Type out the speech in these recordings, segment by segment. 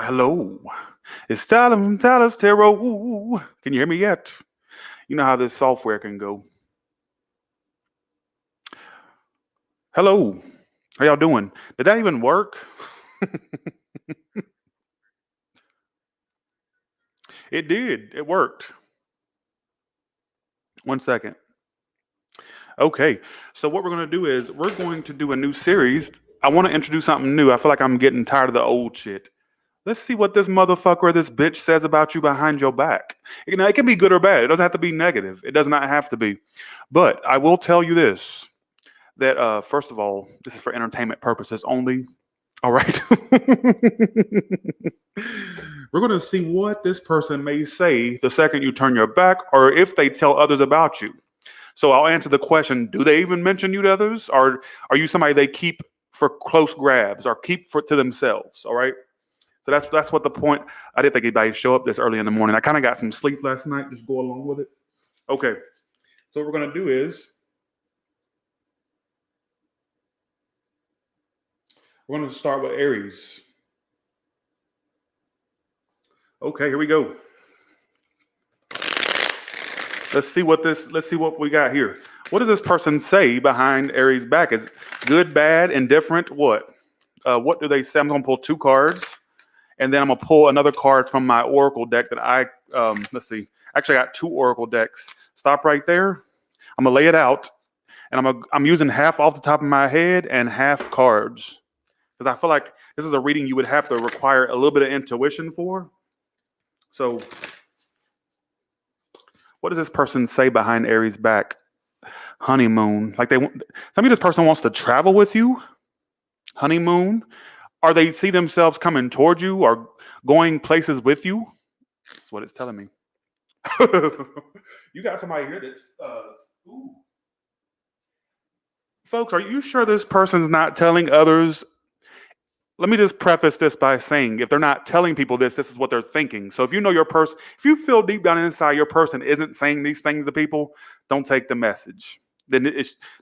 Hello. It's Tyler from Tyler's Tarot. Can you hear me yet? You know how this software can go. Hello. How y'all doing? Did that even work? It did. It worked. 1 second. Okay. So what we're going to do is we're going to do a new series. I want to introduce something new. I feel like I'm getting tired of the old shit. Let's see what this motherfucker or this bitch says about you behind your back. It can be good or bad. It doesn't have to be negative. It does not have to be. But I will tell you this, that first of all, this is for entertainment purposes only. All right. We're going to see what this person may say the second you turn your back, or if they tell others about you. So I'll answer the question, do they even mention you to others? Or are you somebody they keep for close grabs or keep to themselves? All right. So that's what the point. I didn't think anybody show up this early in the morning. I kind of got some sleep last night. Just go along with it. Okay. So what we're going to do is we're going to start with Aries. Okay, here we go. Let's see what we got here. What does this person say behind Aries' back? Is good, bad, indifferent? What? What do they say? I'm going to pull 2 cards, and then I'm going to pull another card from my Oracle deck that I, let's see. Actually, I got 2 Oracle decks. Stop right there. I'm going to lay it out, and I'm using half off the top of my head and half cards, because I feel like this is a reading you would have to require a little bit of intuition for. So what does this person say behind Aries' back? Honeymoon. Like maybe this person wants to travel with you. Honeymoon. Or they see themselves coming towards you or going places with you. That's what it's telling me. You got somebody here that's ooh. Folks, are you sure this person's not telling others? Let me just preface this by saying, if they're not telling people this is what they're thinking. So if you know your person, if you feel deep down inside your person isn't saying these things to people, don't take the message.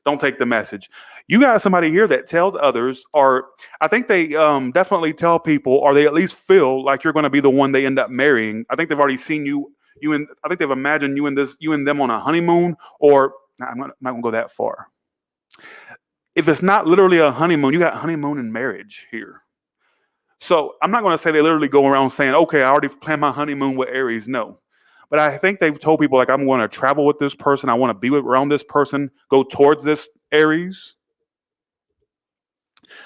Don't take the message. You got somebody here that tells others, or I think they definitely tell people, or they at least feel like you're going to be the one they end up marrying. I think they've already seen I think they've imagined you and them on a honeymoon, or I'm not going to go that far. If it's not literally a honeymoon, you got honeymoon and marriage here. So I'm not going to say they literally go around saying, okay, I already planned my honeymoon with Aries. No. But I think they've told people, like, I'm going to travel with this person. I want to be around this person, go towards this Aries.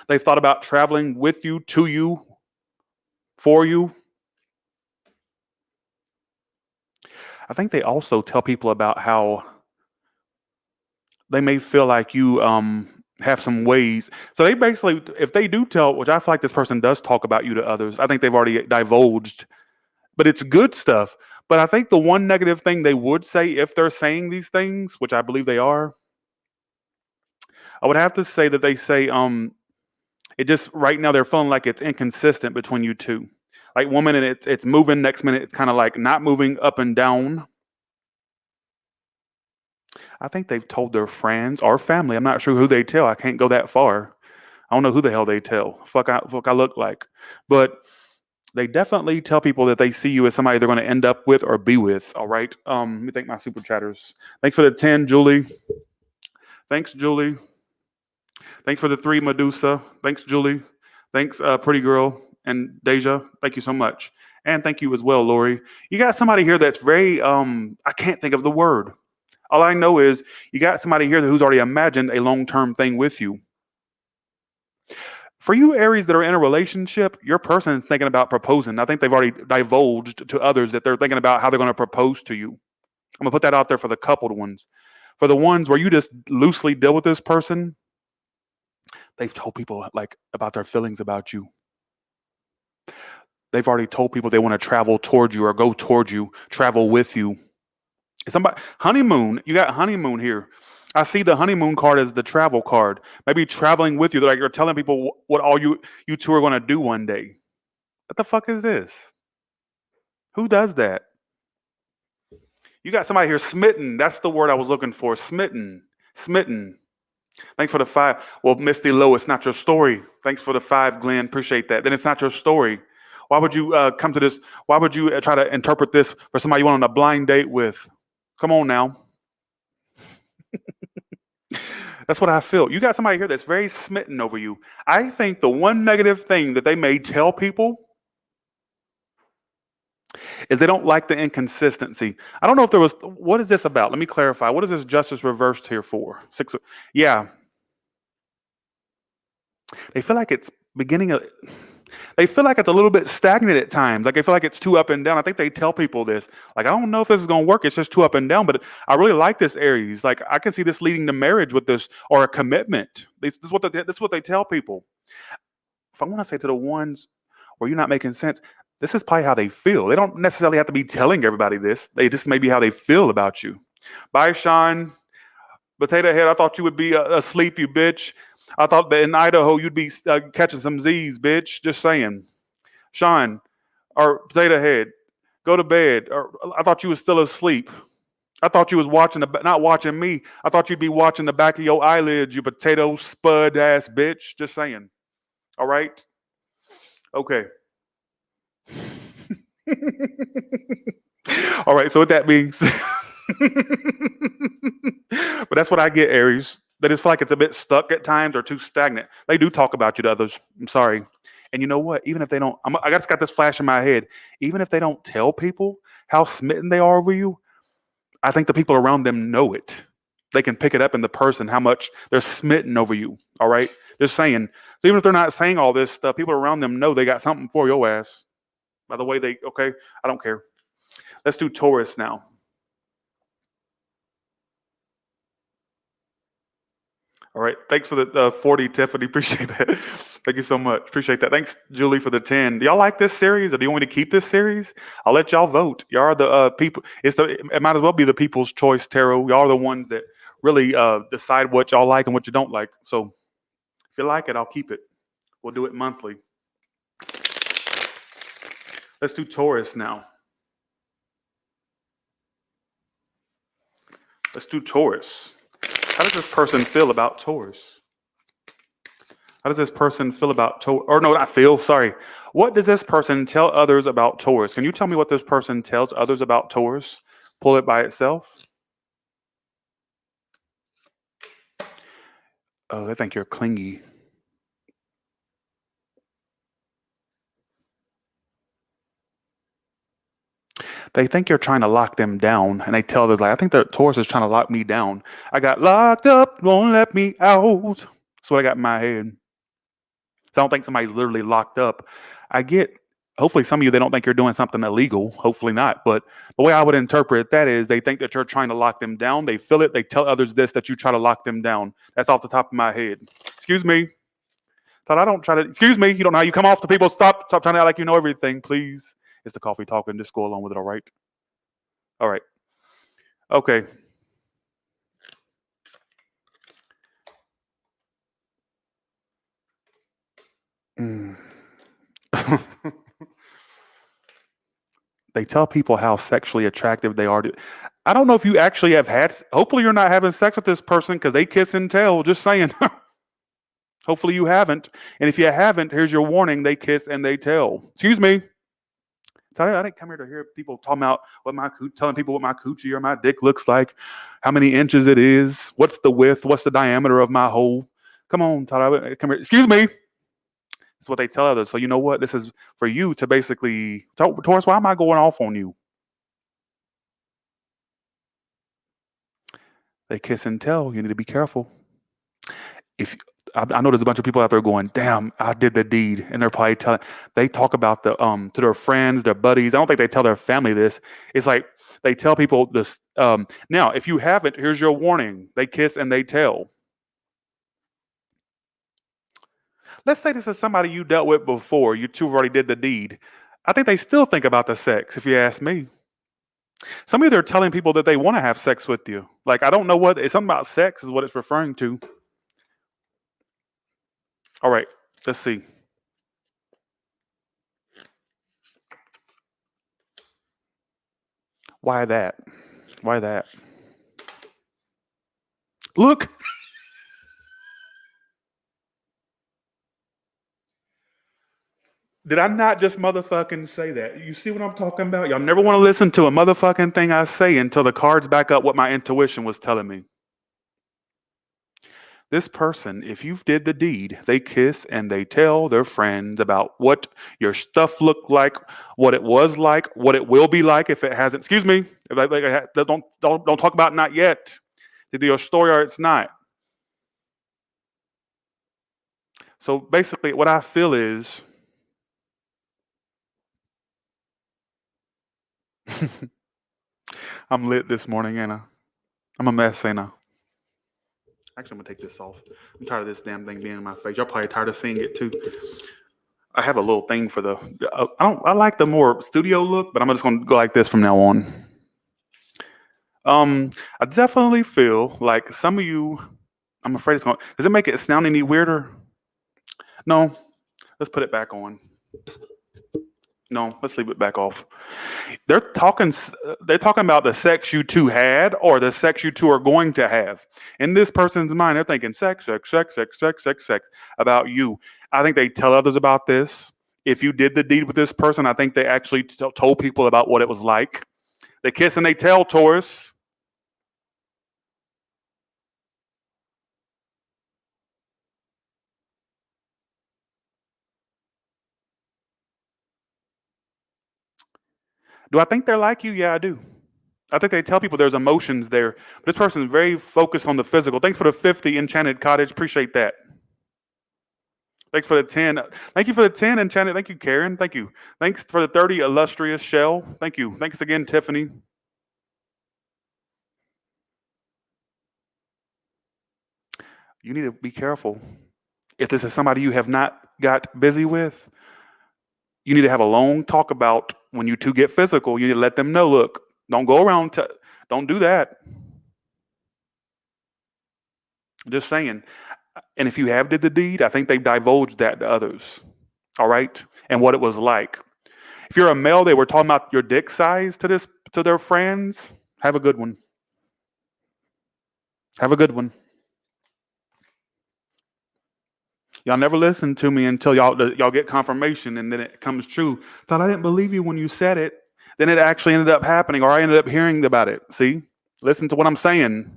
They've thought about traveling with you, to you, for you. I think they also tell people about how they may feel like you have some ways. So they basically, if they do tell, which I feel like this person does talk about you to others, I think they've already divulged, but it's good stuff. But I think the one negative thing they would say if they're saying these things, which I believe they are, I would have to say that they say, it just right now they're feeling like it's inconsistent between you two. Like 1 minute it's moving, next minute it's kind of like not moving up and down. I think they've told their friends or family. I'm not sure who they tell. I can't go that far. I don't know who the hell they tell. Fuck I look like. But they definitely tell people that they see you as somebody they're going to end up with or be with. All right. Let me thank my super chatters. Thanks for the 10, Julie. Thanks, Julie. Thanks for the 3, Medusa. Thanks, Julie. Thanks, Pretty Girl and Deja. Thank you so much. And thank you as well, Lori. You got somebody here that's very, I can't think of the word. All I know is you got somebody here who's already imagined a long-term thing with you. For you Aries that are in a relationship, your person is thinking about proposing. I think they've already divulged to others that they're thinking about how they're going to propose to you. I'm going to put that out there for the coupled ones. For the ones where you just loosely deal with this person, they've told people like about their feelings about you. They've already told people they want to travel towards you or go towards you, travel with you. Somebody honeymoon, you got honeymoon here. I see the honeymoon card as the travel card. Maybe traveling with you. Like you're telling people what all you two are going to do one day. What the fuck is this? Who does that? You got somebody here smitten. That's the word I was looking for. Smitten. Thanks for the 5. Well, Misty Lowe, it's not your story. Thanks for the 5, Glenn. Appreciate that. Then it's not your story. Why would you come to this? Why would you try to interpret this for somebody you went on a blind date with? Come on now. That's what I feel. You got somebody here that's very smitten over you. I think the one negative thing that they may tell people is they don't like the inconsistency. I don't know if there was, what is this about? Let me clarify. What is this justice reversed here for? Yeah. They feel like it's beginning of, they feel like it's a little bit stagnant at times. Like they feel like it's too up and down. I think they tell people this. Like, I don't know if this is going to work. It's just too up and down. But I really like this Aries. Like, I can see this leading to marriage with this or a commitment. This is what they tell people. If I want to say to the ones where you're not making sense, this is probably how they feel. They don't necessarily have to be telling everybody this. This may be how they feel about you. Bye, Sean. Potato Head, I thought you would be asleep, you bitch. I thought that in Idaho you'd be catching some Z's, bitch. Just saying. Sean, or Potato Head, go to bed. Or I thought you was still asleep. I thought you was watching not watching me. I thought you'd be watching the back of your eyelids, you potato spud ass bitch. Just saying. All right? Okay. All right, so with that being said, but that's what I get, Aries. They just feel like it's a bit stuck at times or too stagnant. They do talk about you to others. I'm sorry. And you know what? Even if they don't, I just got this flash in my head. Even if they don't tell people how smitten they are over you, I think the people around them know it. They can pick it up in the person, how much they're smitten over you. All right? Just saying. So even if they're not saying all this stuff, people around them know they got something for your ass. By the way, okay, I don't care. Let's do Taurus now. All right. Thanks for the 40, Tiffany. Appreciate that. Thank you so much. Appreciate that. Thanks, Julie, for the 10. Do y'all like this series or do you want me to keep this series? I'll let y'all vote. Y'all are the people. It might as well be the people's choice tarot. Y'all are the ones that really decide what y'all like and what you don't like. So if you like it, I'll keep it. We'll do it monthly. Let's do Taurus now. Let's do Taurus. How does this person feel about Taurus? How does this person feel about Taurus? Or no, not feel, sorry. What does this person tell others about Taurus? Can you tell me what this person tells others about Taurus? Pull it by itself. Oh, they think you're clingy. They think you're trying to lock them down, and they tell others, like, I think that Taurus is trying to lock me down. I got locked up, won't let me out. That's what I got in my head. So I don't think somebody's literally locked up. Hopefully some of you, they don't think you're doing something illegal. Hopefully not. But the way I would interpret that is they think that you're trying to lock them down. They feel it. They tell others this, that you try to lock them down. That's off the top of my head. Excuse me. Thought I don't try to, excuse me. You don't know how you come off to people. Stop trying to act like you know everything, please. It's the coffee talking. Just go along with it, all right? All right. Okay. They tell people how sexually attractive they are. I don't know if you actually have had. Hopefully, you're not having sex with this person because they kiss and tell. Just saying. Hopefully, you haven't. And if you haven't, here's your warning: they kiss and they tell. Excuse me. I didn't come here to hear people talking about telling people what my coochie or my dick looks like, how many inches it is, what's the width, what's the diameter of my hole. Come on, Todd. Come here. Excuse me. That's what they tell others. So you know what? This is for you to basically, Taurus, why am I going off on you? They kiss and tell. You need to be careful. I know there's a bunch of people out there going, damn, I did the deed. And they're probably they talk about to their friends, their buddies. I don't think they tell their family this. It's like they tell people this. Now, if you haven't, here's your warning. They kiss and they tell. Let's say this is somebody you dealt with before. You two already did the deed. I think they still think about the sex, if you ask me. Some of you, they're telling people that they want to have sex with you. Like, I don't know what, it's something about sex is what it's referring to. All right, let's see. Why that? Why that? Look. Did I not just motherfucking say that? You see what I'm talking about? Y'all never want to listen to a motherfucking thing I say until the cards back up what my intuition was telling me. This person, if you did the deed, they kiss and they tell their friends about what your stuff looked like, what it was like, what it will be like if it hasn't. Excuse me. Don't talk about not yet. It's either your story or it's not. So basically, what I feel is I'm lit this morning, ain't I? I'm a mess, ain't I? Actually, I'm gonna take this off. I'm tired of this damn thing being in my face. Y'all probably tired of seeing it too. I have a little thing for the. I like the more studio look, but I'm just gonna go like this from now on. I definitely feel like some of you. I'm afraid it's going. Does it make it sound any weirder? No. Let's put it back on. No, let's leave it back off. They're talking about the sex you two had or the sex you two are going to have. In this person's mind, they're thinking sex about you. I think they tell others about this. If you did the deed with this person, I think they actually told people about what it was like. They kiss and they tell, Taurus. Do I think they're like you? Yeah, I do. I think they tell people there's emotions there. But this person is very focused on the physical. Thanks for the 50 Enchanted Cottage. Appreciate that. Thanks for the 10. Thank you for the 10 Enchanted. Thank you, Karen. Thank you. Thanks for the 30 Illustrious Shell. Thank you. Thanks again, Tiffany. You need to be careful. If this is somebody you have not got busy with, you need to have a long talk about when you two get physical. You need to let them know, look, don't go around, don't do that. Just saying. And if you have did the deed, I think they've divulged that to others. All right? And what it was like. If you're a male, they were talking about your dick size to their friends. Have a good one. Have a good one. Y'all never listen to me until y'all get confirmation and then it comes true. Thought I didn't believe you when you said it. Then it actually ended up happening, or I ended up hearing about it. See? Listen to what I'm saying.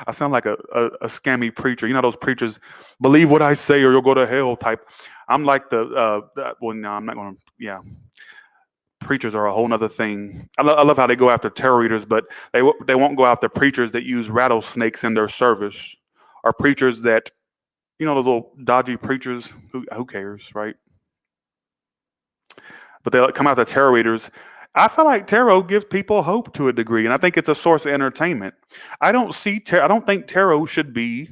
I sound like a scammy preacher. You know those preachers, believe what I say or you'll go to hell type. I'm like well, no, I'm not going to, yeah. Preachers are a whole nother thing. I love how they go after tarot readers, but they won't go after preachers that use rattlesnakes in their service, or preachers that, you know, those little dodgy preachers. Who cares, right? But they come after tarot readers. I feel like tarot gives people hope to a degree, and I think it's a source of entertainment. I don't think tarot should be.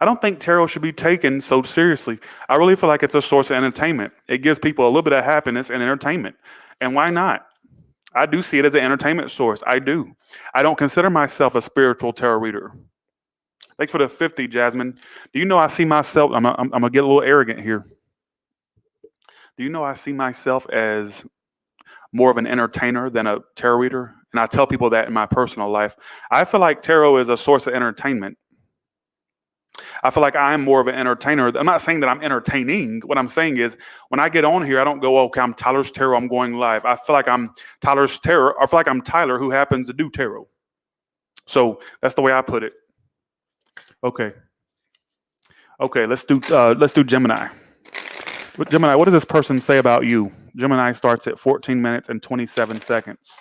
I don't think tarot should be taken so seriously. I really feel like it's a source of entertainment. It gives people a little bit of happiness and entertainment. And why not? I do see it as an entertainment source. I do. I don't consider myself a spiritual tarot reader. Thanks for the 50, Jasmine. Do you know I see myself, I'm going to get a little arrogant here. Do you know I see myself as more of an entertainer than a tarot reader? And I tell people that in my personal life. I feel like tarot is a source of entertainment. I feel like I'm more of an entertainer. I'm not saying that I'm entertaining. What I'm saying is when I get on here, I don't go, okay, I'm Tyler's Tarot, I'm going live. I feel like I'm Tyler's Tarot. I feel like I'm Tyler who happens to do tarot. So that's the way I put it. Okay. Okay, let's do Gemini. Gemini, what does this person say about you? Gemini starts at 14 minutes and 27 seconds.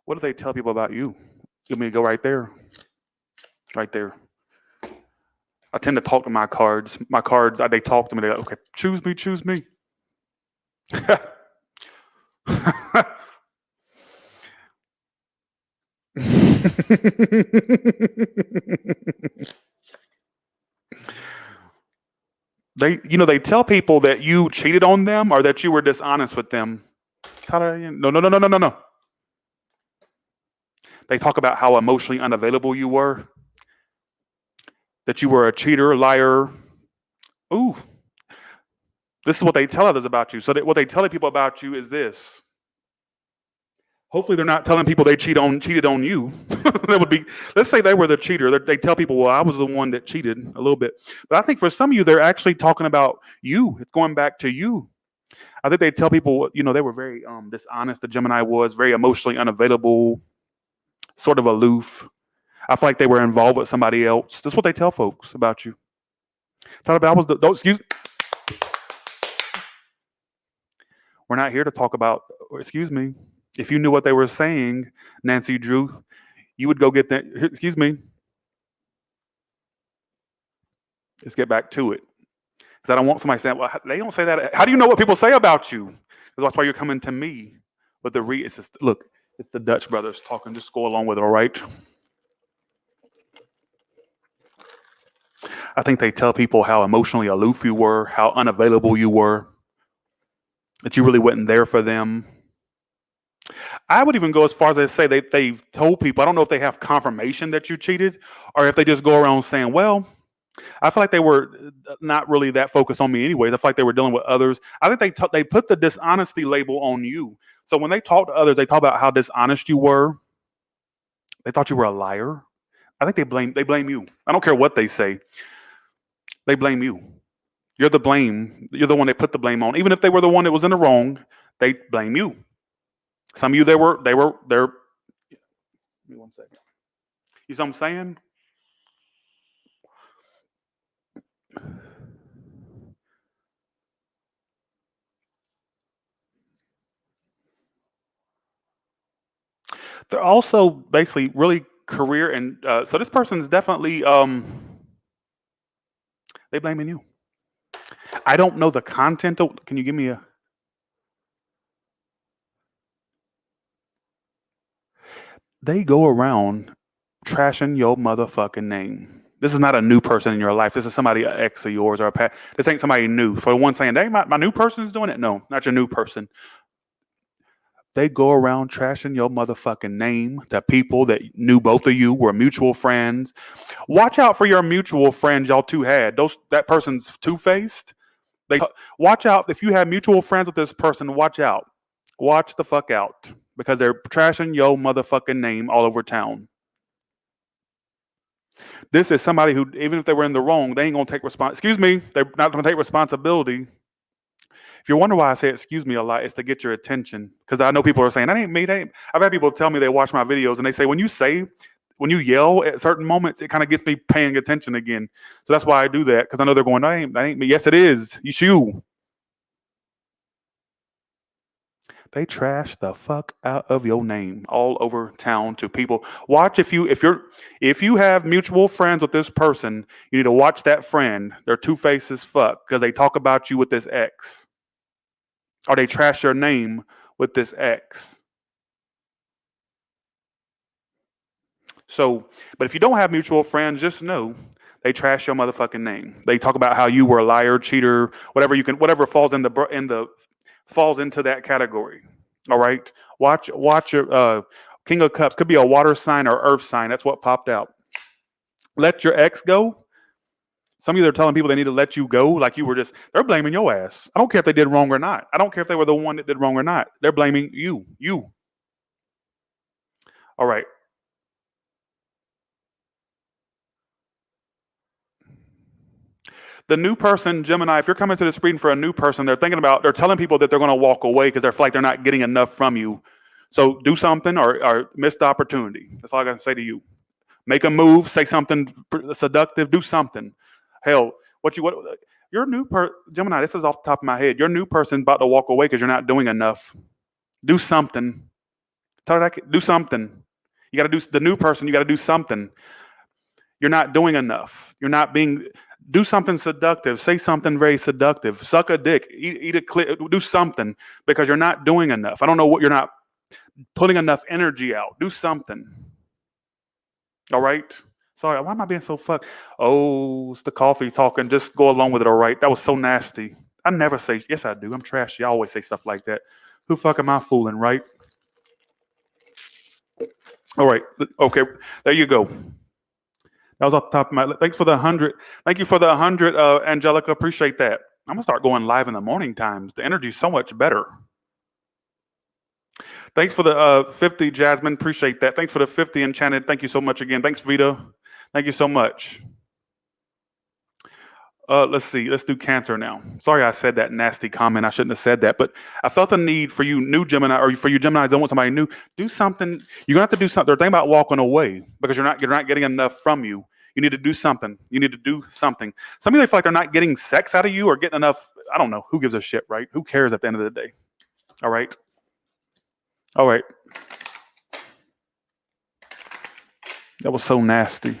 What do they tell people about you? You want me to go right there? Right there. I tend to talk to my cards. My cards, they talk to me. They're like, okay, choose me, choose me. They tell people that you cheated on them or that you were dishonest with them. No. They talk about how emotionally unavailable you were, that you were a cheater, liar. Ooh. This is what they tell others about you. So what they tell people about you is this. Hopefully they're not telling people they cheated on you. That would be, let's say they were the cheater. They tell people, well, I was the one that cheated a little bit. But I think for some of you, they're actually talking about you. It's going back to you. I think they tell people, they were very dishonest. The Gemini was very emotionally unavailable, sort of aloof. I feel like they were involved with somebody else. That's what they tell folks about you. We're not here to talk about, excuse me. If you knew what they were saying, Nancy Drew, you would go get that. Excuse me. Let's get back to it. Because I don't want somebody saying, well, they don't say that. How do you know what people say about you? That's why you're coming to me with the it's just, look, it's the Dutch brothers talking. Just go along with it, all right? I think they tell people how emotionally aloof you were, how unavailable you were, that you really wasn't there for them. I would even go as far as to say they've told people, I don't know if they have confirmation that you cheated or if they just go around saying, well, I feel like they were not really that focused on me anyways. I feel like they were dealing with others. I think they put the dishonesty label on you. So when they talk to others, they talk about how dishonest you were. They thought you were a liar. I think they blame you. I don't care what they say. They blame you. You're the blame. You're the one they put the blame on. Even if they were the one that was in the wrong, they blame you. Some of you, they're. Give me 1 second. You see what I'm saying? They're also basically really career and so this person's definitely they blaming you. I don't know the content of, can you give me a, they go around trashing your motherfucking name. This is not a new person in your life. This is somebody, an ex of yours or a past. This ain't somebody new. For the one saying, hey, my new person's doing it. No, not your new person. They go around trashing your motherfucking name to people that knew both of you, were mutual friends. Watch out for your mutual friends y'all two had. That person's two-faced. Watch out if you have mutual friends with this person. Watch out. Watch the fuck out because they're trashing your motherfucking name all over town. This is somebody who, even if they were in the wrong, they ain't gonna take they're not gonna take responsibility. If you're wondering why I say excuse me a lot, it's to get your attention. Because I know people are saying, that ain't me. I've had people tell me they watch my videos and they say, when you yell at certain moments, it kind of gets me paying attention again. So that's why I do that. Because I know they're going, that ain't me. Yes, it is. It's you. They trash the fuck out of your name all over town to people. Watch if you have mutual friends with this person, you need to watch that friend. They're two-faced as fuck because they talk about you with this ex. Or they trash your name with this ex. So, but if you don't have mutual friends, just know they trash your motherfucking name. They talk about how you were a liar, cheater, whatever falls falls into that category. All right. Watch your King of Cups. Could be a water sign or earth sign. That's what popped out. Let your ex go. Some of you are telling people they need to let you go, like they're blaming your ass. I don't care if they did wrong or not. I don't care if they were the one that did wrong or not. They're blaming you. All right. The new person, Gemini, if you're coming to the screen for a new person, they're telling people that they're going to walk away because they feel like they're not getting enough from you. So do something or miss the opportunity. That's all I got to say to you. Make a move, say something seductive, do something. Hell, your new Gemini, this is off the top of my head. Your new person's about to walk away because you're not doing enough. Do something. Do something. You got to do the new person. You got to do something. You're not doing enough. Do something seductive. Say something very seductive. Suck a dick. Eat a clit. Do something because you're not doing enough. I don't know what you're not putting enough energy out. Do something. All right. Sorry, why am I being so fucked? Oh, it's the coffee talking. Just go along with it, all right? That was so nasty. I never say, yes, I do. I'm trashy. I always say stuff like that. Who fuck am I fooling, right? All right. Okay. There you go. That was off the top of my. Thanks for the 100. Thank you for the 100, Angelica. Appreciate that. I'm gonna start going live in the morning times. The energy's so much better. Thanks for the 50, Jasmine. Appreciate that. Thanks for the 50, Enchanted. Thank you so much again. Thanks, Vita. Thank you so much. Let's see. Let's do Cancer now. Sorry I said that nasty comment. I shouldn't have said that, but I felt the need for you new Gemini, or for you Gemini don't want somebody new. Do something. You're gonna have to do something. They're thinking about walking away because you're not getting enough from you. You need to do something. You need to do something. Some of you feel like they're not getting sex out of you or getting enough. I don't know. Who gives a shit, right? Who cares at the end of the day? All right. All right. That was so nasty.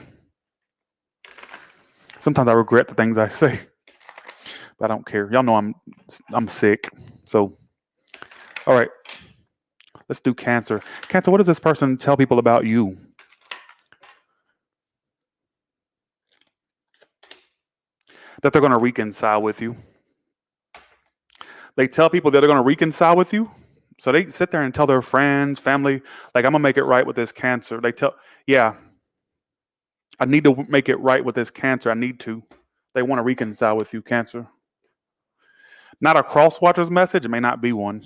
Sometimes I regret the things I say, but I don't care. Y'all know I'm sick. So, all right, let's do Cancer. Cancer, what does this person tell people about you? That they're going to reconcile with you. They tell people that they're going to reconcile with you. So they sit there and tell their friends, family, like, I'm going to make it right with this Cancer. They tell, yeah, I need to make it right with this Cancer. I need to. They want to reconcile with you, Cancer. Not a cross-watcher's message. It may not be one.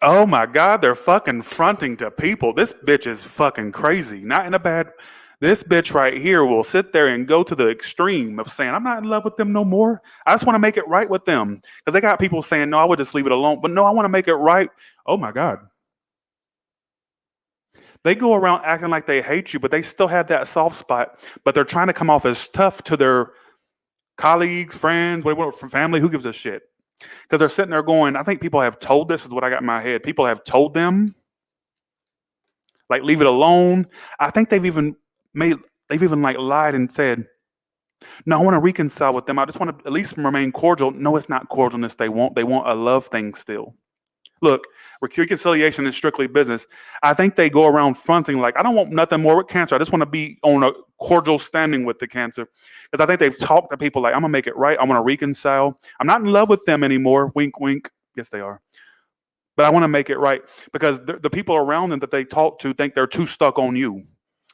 Oh my God, they're fucking fronting to people. This bitch is fucking crazy. Not in a bad. This bitch right here will sit there and go to the extreme of saying, I'm not in love with them no more. I just want to make it right with them. Because they got people saying, no, I would just leave it alone. But no, I want to make it right. Oh my God. They go around acting like they hate you, but they still have that soft spot. But they're trying to come off as tough to their colleagues, friends, whatever, from family. Who gives a shit? Because they're sitting there going, I think people have told, this is what I got in my head. People have told them, like, leave it alone. I think they've even like lied and said, no, I want to reconcile with them. I just want to at least remain cordial. No, it's not cordialness they want. They want a love thing still. Look, reconciliation is strictly business. I think they go around fronting like, I don't want nothing more with Cancer. I just want to be on a cordial standing with the Cancer. Because I think they've talked to people like, I'm going to make it right. I want to reconcile. I'm not in love with them anymore. Wink, wink. Yes, they are. But I want to make it right. Because the people around them that they talk to think they're too stuck on you.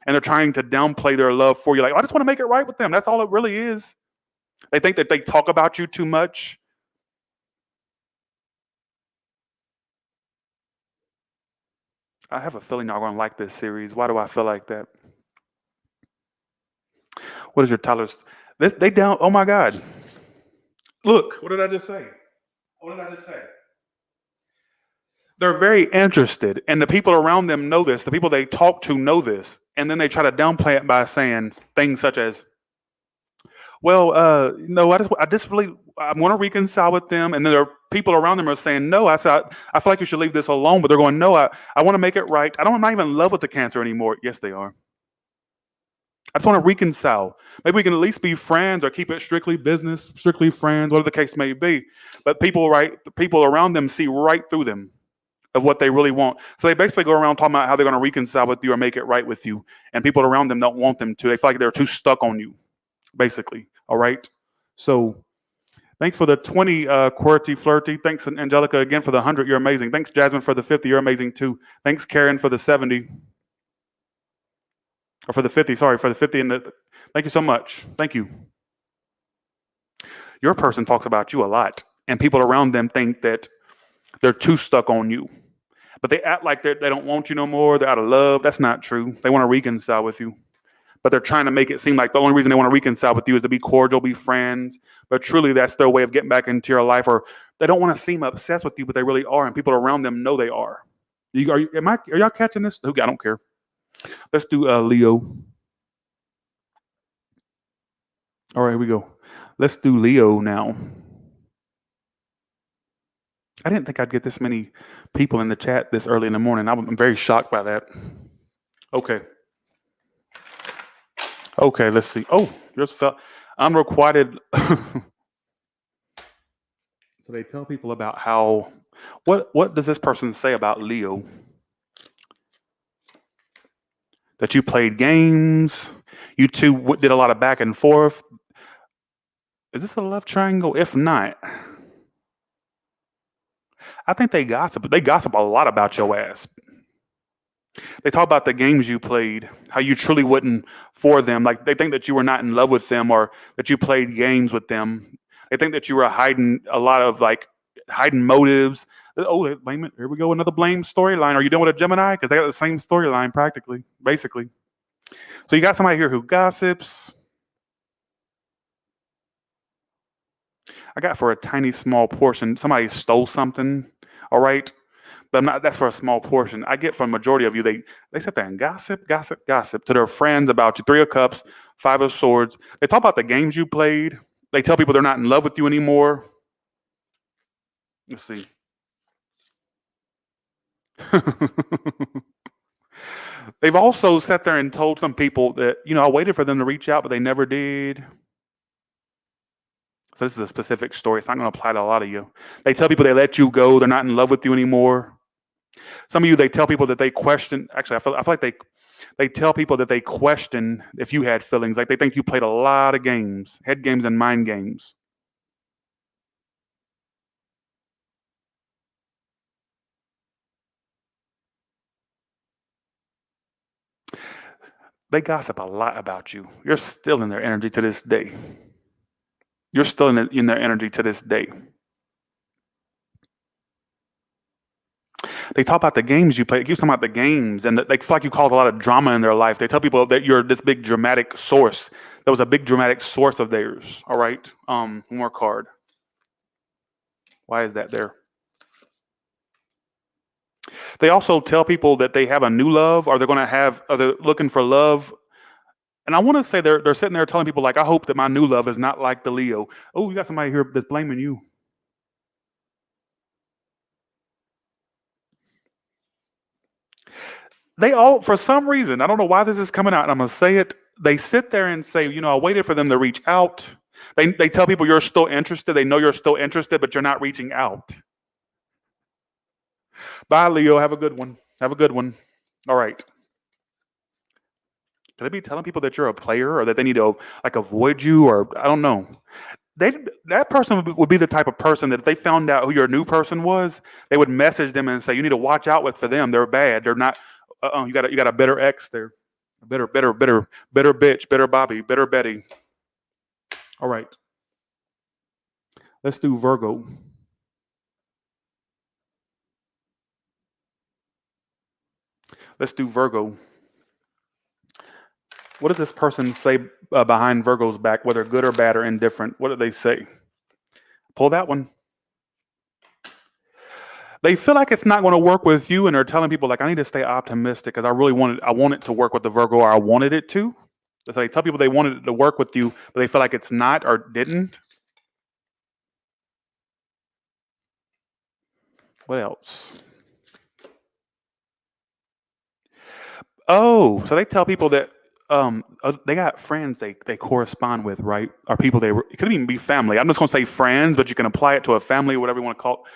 And they're trying to downplay their love for you. Like, I just want to make it right with them. That's all it really is. They think that they talk about you too much. I have a feeling y'all gonna like this series. Why do I feel like that? What is your tolerance? They down. Oh my God! Look, what did I just say? What did I just say? They're very interested, and the people around them know this. The people they talk to know this, and then they try to downplay it by saying things such as, "Well, no, I just really, I'm going to reconcile with them." And then there are people around them are saying, "No, I said, I feel like you should leave this alone." But they're going, "No, I want to make it right. I'm not even in love with the Cancer anymore." Yes, they are. I just want to reconcile. Maybe we can at least be friends or keep it strictly business, strictly friends, whatever the case may be. But the people around them see right through them of what they really want. So they basically go around talking about how they're going to reconcile with you or make it right with you. And people around them don't want them to. They feel like they're too stuck on you, basically. All right. So thanks for the 20, QWERTY Flirty. Thanks, Angelica, again for the 100. You're amazing. Thanks, Jasmine, for the 50. You're amazing too. Thanks, Karen, for the 70. Or for the 50, sorry, for the 50 and the. Thank you so much. Thank you. Your person talks about you a lot, and people around them think that they're too stuck on you. But they act like they don't want you no more. They're out of love. That's not true. They want to reconcile with you. But they're trying to make it seem like the only reason they want to reconcile with you is to be cordial, be friends. But truly, that's their way of getting back into your life. Or they don't want to seem obsessed with you, but they really are. And people around them know they are. Are y'all catching this? I don't care. Let's do Leo. All right, here we go. Let's do Leo now. I didn't think I'd get this many people in the chat this early in the morning. I'm very shocked by that. Okay. Okay, let's see. Oh, yours felt unrequited. So they tell people about how, what does this person say about Leo? That you played games, you two did a lot of back and forth. Is this a love triangle? If not, I think they gossip. They gossip a lot about your ass. They talk about the games you played, how you truly wouldn't for them. Like they think that you were not in love with them or that you played games with them. They think that you were hiding a lot of like hiding motives. Oh, they blame it. Here we go, another blame storyline. Are you dealing with a Gemini? Because they got the same storyline practically, basically. So you got somebody here who gossips. I got for a tiny small portion. Somebody stole something. All right. But I'm not, that's for a small portion. I get from majority of you, they sit there and gossip to their friends about you. Three of Cups, Five of Swords. They talk about the games you played. They tell people they're not in love with you anymore. Let's see. They've also sat there and told some people that, I waited for them to reach out, but they never did. So this is a specific story. It's not going to apply to a lot of you. They tell people they let you go. They're not in love with you anymore. Some of you, they tell people that they question. Actually, I feel like they tell people that they question if you had feelings. Like they think you played a lot of games, head games and mind games. They gossip a lot about you. You're still in their energy to this day. You're still in their energy to this day. They talk about the games you play. It keeps talking about the games, and they feel like you caused a lot of drama in their life. They tell people that you're this big dramatic source. There was a big dramatic source of theirs. All right. One more card. Why is that there? They also tell people that they have a new love, or they're looking for love. And I want to say they're sitting there telling people like, I hope that my new love is not like the Leo. Oh, you got somebody here that's blaming you. They all, for some reason, I don't know why this is coming out, and I'm going to say it. They sit there and say, I waited for them to reach out. They tell people you're still interested. They know you're still interested, but you're not reaching out. Bye, Leo. Have a good one. Have a good one. All right. Could I be telling people that you're a player or that they need to avoid you, or I don't know? That person would be the type of person that if they found out who your new person was, they would message them and say, you need to watch out for them. They're bad. They're not. You got a bitter ex there. Bitter bitch, bitter Bobby, bitter Betty. All right. Let's do Virgo. Let's do Virgo. What does this person say behind Virgo's back, whether good or bad or indifferent? What do they say? Pull that one. They feel like it's not going to work with you, and they're telling people like, I need to stay optimistic because I want it to work with the Virgo, or I wanted it to. So they tell people they wanted it to work with you, but they feel like it's not or didn't. What else? Oh, so they tell people that they got friends they correspond with, right? Or people it could even be family. I'm just going to say friends, but you can apply it to a family, whatever you want to call it.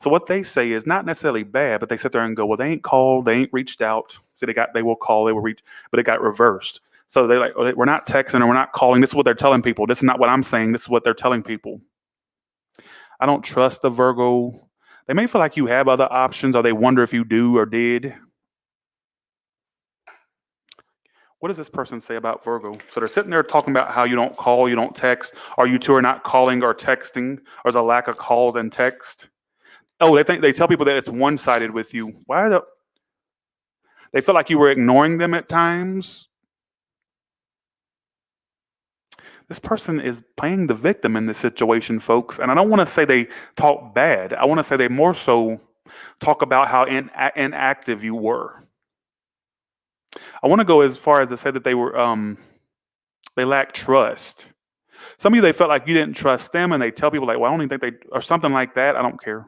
So what they say is not necessarily bad, but they sit there and go, well, they ain't called, they ain't reached out. So they will call, they will reach, but it got reversed. So they're like, we're not texting and we're not calling. This is what they're telling people. This is not what I'm saying. This is what they're telling people. I don't trust the Virgo. They may feel like you have other options, or they wonder if you do or did. What does this person say about Virgo? So they're sitting there talking about how you don't call, you don't text, or you two are not calling or texting, or there's a lack of calls and text. Oh, they tell people that it's one-sided with you. They feel like you were ignoring them at times. This person is playing the victim in this situation, folks. And I don't want to say they talk bad. I want to say they more so talk about how inactive you were. I want to go as far as to say that they lack trust. Some of you, they felt like you didn't trust them, and they tell people like, well, I don't even think or something like that. I don't care.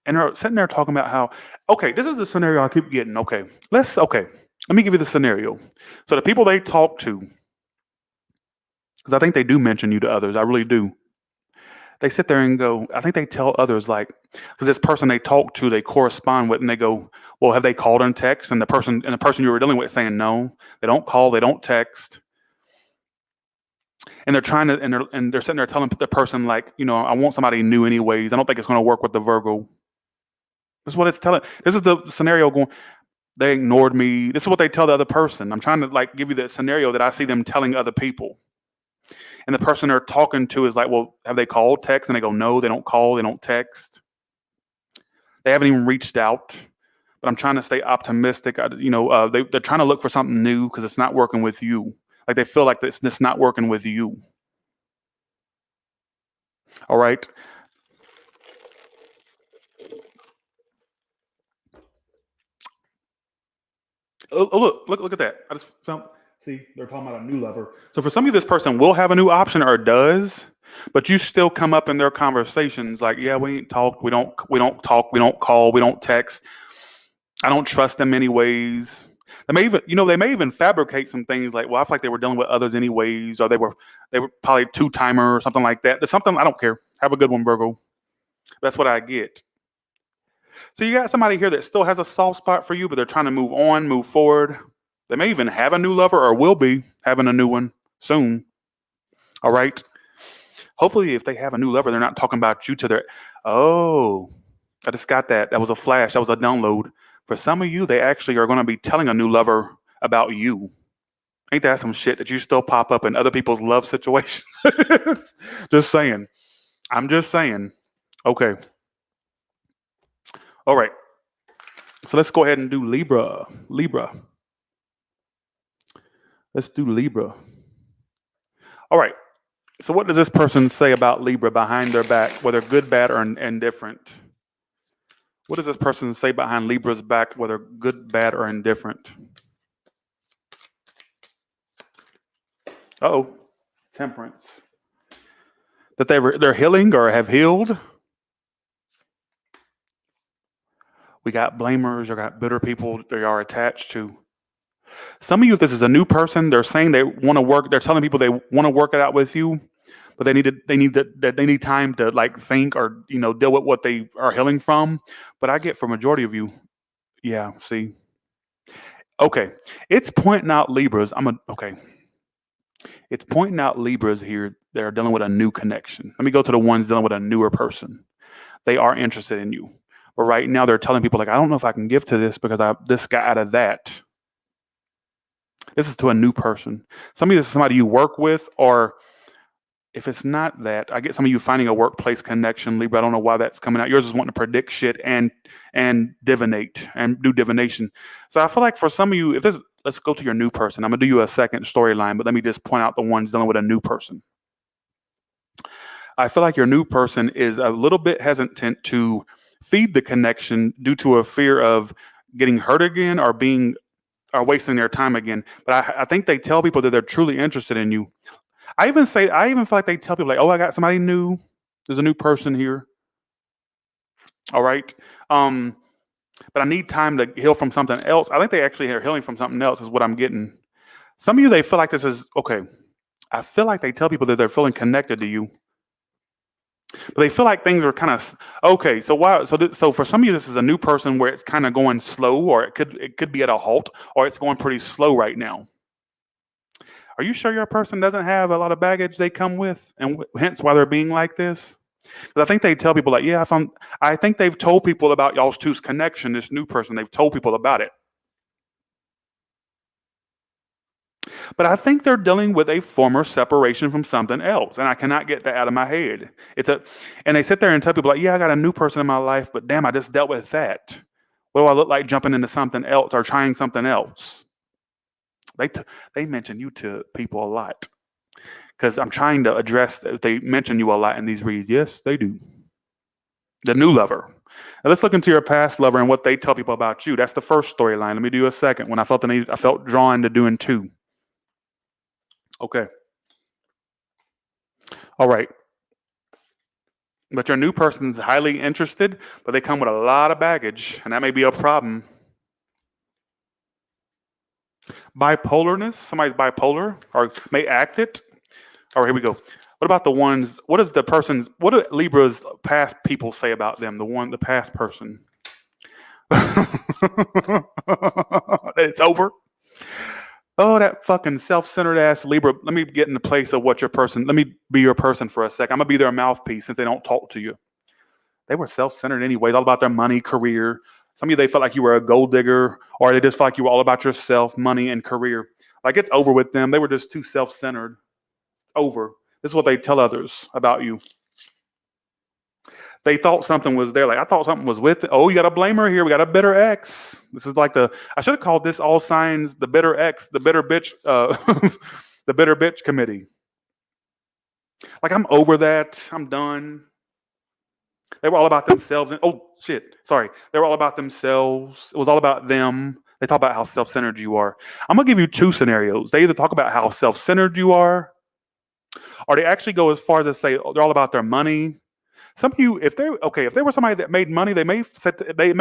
And they're sitting there talking about how, okay, this is the scenario I keep getting. Okay, let me give you the scenario. So the people they talk to, because I think they do mention you to others. I really do. They sit there and go, I think they tell others like, because this person they talk to, they correspond with, and they go, well, have they called and text? And the person you were dealing with saying no, they don't call, they don't text. And they're trying to, and they're sitting there telling the person like, I want somebody new anyways. I don't think it's going to work with the Virgo. This is what it's telling. This is the scenario going. They ignored me. This is what they tell the other person. I'm trying to like give you the scenario that I see them telling other people. And the person they're talking to is like, well, have they called, text? And they go, no, they don't call, they don't text. They haven't even reached out. But I'm trying to stay optimistic. They're trying to look for something new because it's not working with you. Like they feel like it's not working with you. All right. Oh, look at that. I just found. See, they're talking about a new lover. So for some of you, this person will have a new option or does, but you still come up in their conversations like, yeah, we ain't talked, we don't talk, we don't call, we don't text. I don't trust them anyways. They may even fabricate some things like, well, I feel like they were dealing with others anyways, or they were probably two-timer or something like that. There's something I don't care. Have a good one, Virgo. That's what I get. So you got somebody here that still has a soft spot for you, but they're trying to move on, move forward. They may even have a new lover or will be having a new one soon. All right. Hopefully, if they have a new lover, they're not talking about you to their. Oh, I just got that. That was a flash. That was a download. For some of you, they actually are going to be telling a new lover about you. Ain't that some shit that you still pop up in other people's love situations? Just saying. I'm just saying. Okay. All right. So let's go ahead and do Libra. Let's do Libra. All right. So what does this person say about Libra behind their back, whether good, bad, or indifferent? What does this person say behind Libra's back, whether good, bad, or indifferent? Uh-oh. Temperance. That they're healing or have healed. We got blamers or got bitter people they are attached to. Some of you, if this is a new person, they're saying they want to work. They're telling people they want to work it out with you, but they need time to like think or deal with what they are healing from. But I get for majority of you, yeah. See, okay, it's pointing out Libras. It's pointing out Libras here. They're dealing with a new connection. Let me go to the ones dealing with a newer person. They are interested in you, but right now they're telling people like, I don't know if I can give to this because this got out of that. This is to a new person. Some of you, this is somebody you work with, or if it's not that, I get some of you finding a workplace connection, Libra. I don't know why that's coming out. Yours is wanting to predict shit and divinate and do divination. So I feel like for some of you, let's go to your new person. I'm gonna do you a second storyline, but let me just point out the ones dealing with a new person. I feel like your new person is a little bit hesitant to feed the connection due to a fear of getting hurt again or are wasting their time again. But I think they tell people that they're truly interested in you. I even feel like they tell people like, oh, I got somebody new. There's a new person here. All right. But I need time to heal from something else. I think they actually are healing from something else is what I'm getting. Some of you, they feel like this is okay. I feel like they tell people that they're feeling connected to you. But they feel like things are kind of okay. So why? So for some of you, this is a new person where it's kind of going slow, or it could be at a halt, or it's going pretty slow right now. Are you sure your person doesn't have a lot of baggage they come with, and hence why they're being like this? Because I think they tell people like, yeah, I think they've told people about y'all's two's connection. This new person, they've told people about it. But I think they're dealing with a former separation from something else, and I cannot get that out of my head. And they sit there and tell people like, "Yeah, I got a new person in my life, but damn, I just dealt with that. What do I look like jumping into something else or trying something else?" They mention you to people a lot because I'm trying to address that they mention you a lot in these reads. Yes, they do. The new lover. Now let's look into your past lover and what they tell people about you. That's the first storyline. Let me do a second one. I felt drawn to doing two. Okay. All right. But your new person's highly interested, but they come with a lot of baggage, and that may be a problem. Bipolarness. Somebody's bipolar or may act it. All right, here we go. What about the ones? What do Libra's past people say about them? The past person. It's over. Oh, that fucking self-centered ass Libra. Let me get in the place of what your person. Let me be your person for a second. I'm gonna be their mouthpiece since they don't talk to you. They were self-centered anyways, all about their money, career. Some of you, they felt like you were a gold digger, or they just felt like you were all about yourself, money, and career. Like it's over with them. They were just too self-centered. Over. This is what they tell others about you. They thought something was there. Like, I thought something was with it. Oh, you got a blamer here. We got a bitter ex. This is like I should have called this all signs the bitter ex, the bitter bitch, the bitter bitch committee. Like, I'm over that. I'm done. They were all about themselves. Oh, shit. Sorry. They were all about themselves. It was all about them. They talk about how self-centered you are. I'm going to give you two scenarios. They either talk about how self-centered you are, or they actually go as far as to say they're all about their money. Some of you, if they were somebody that made money, they may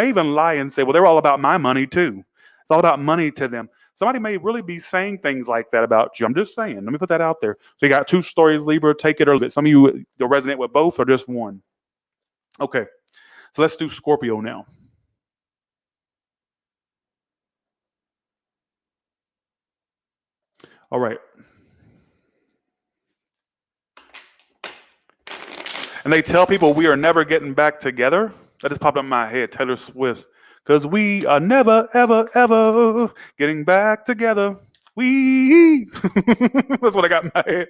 even lie and say, well, they're all about my money too. It's all about money to them. Somebody may really be saying things like that about you. I'm just saying. Let me put that out there. So you got two stories, Libra. Take it or leave it. Some of you, you'll resonate with both or just one. Okay. So let's do Scorpio now. All right. And they tell people we are never getting back together. That just popped up in my head, Taylor Swift. Because we are never, ever, ever getting back together. We. That's what I got in my head.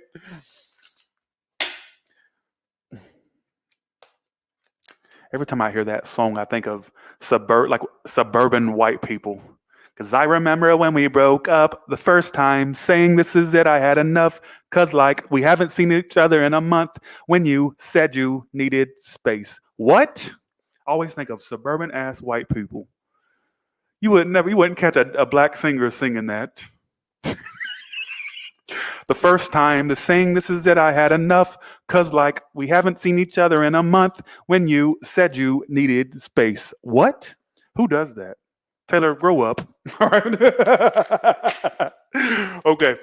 Every time I hear that song, I think of suburban white people. Because I remember when we broke up the first time, saying this is it, I had enough. Because we haven't seen each other in a month when you said you needed space. What? I always think of suburban ass white people. You wouldn't catch a black singer singing that. The first time, the saying this is it, I had enough. Because we haven't seen each other in a month when you said you needed space. What? Who does that? Taylor, grow up. All right. Okay.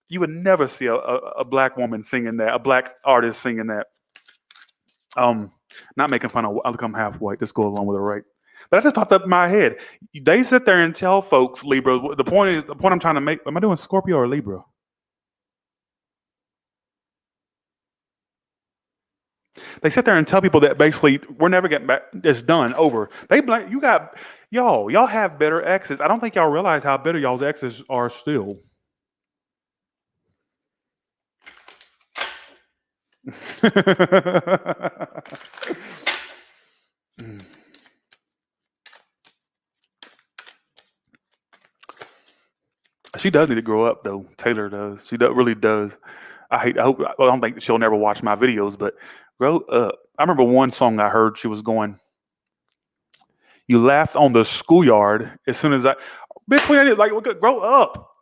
You would never see a black woman singing that, a black artist singing that. Not making fun of, I'm half white. Just go along with it, right? But that just popped up in my head. They sit there and tell folks, Libra, the point I'm trying to make, am I doing Scorpio or Libra? They sit there and tell people that basically we're never getting back. It's done, over. They blame you. Y'all have bitter exes. I don't think y'all realize how bitter y'all's exes are still. She does need to grow up, though. Taylor does. She really does. I don't think she'll never watch my videos, but grow up. I remember one song I heard. She was going, "You laughed on the schoolyard as soon as bitch, we ain't grow up,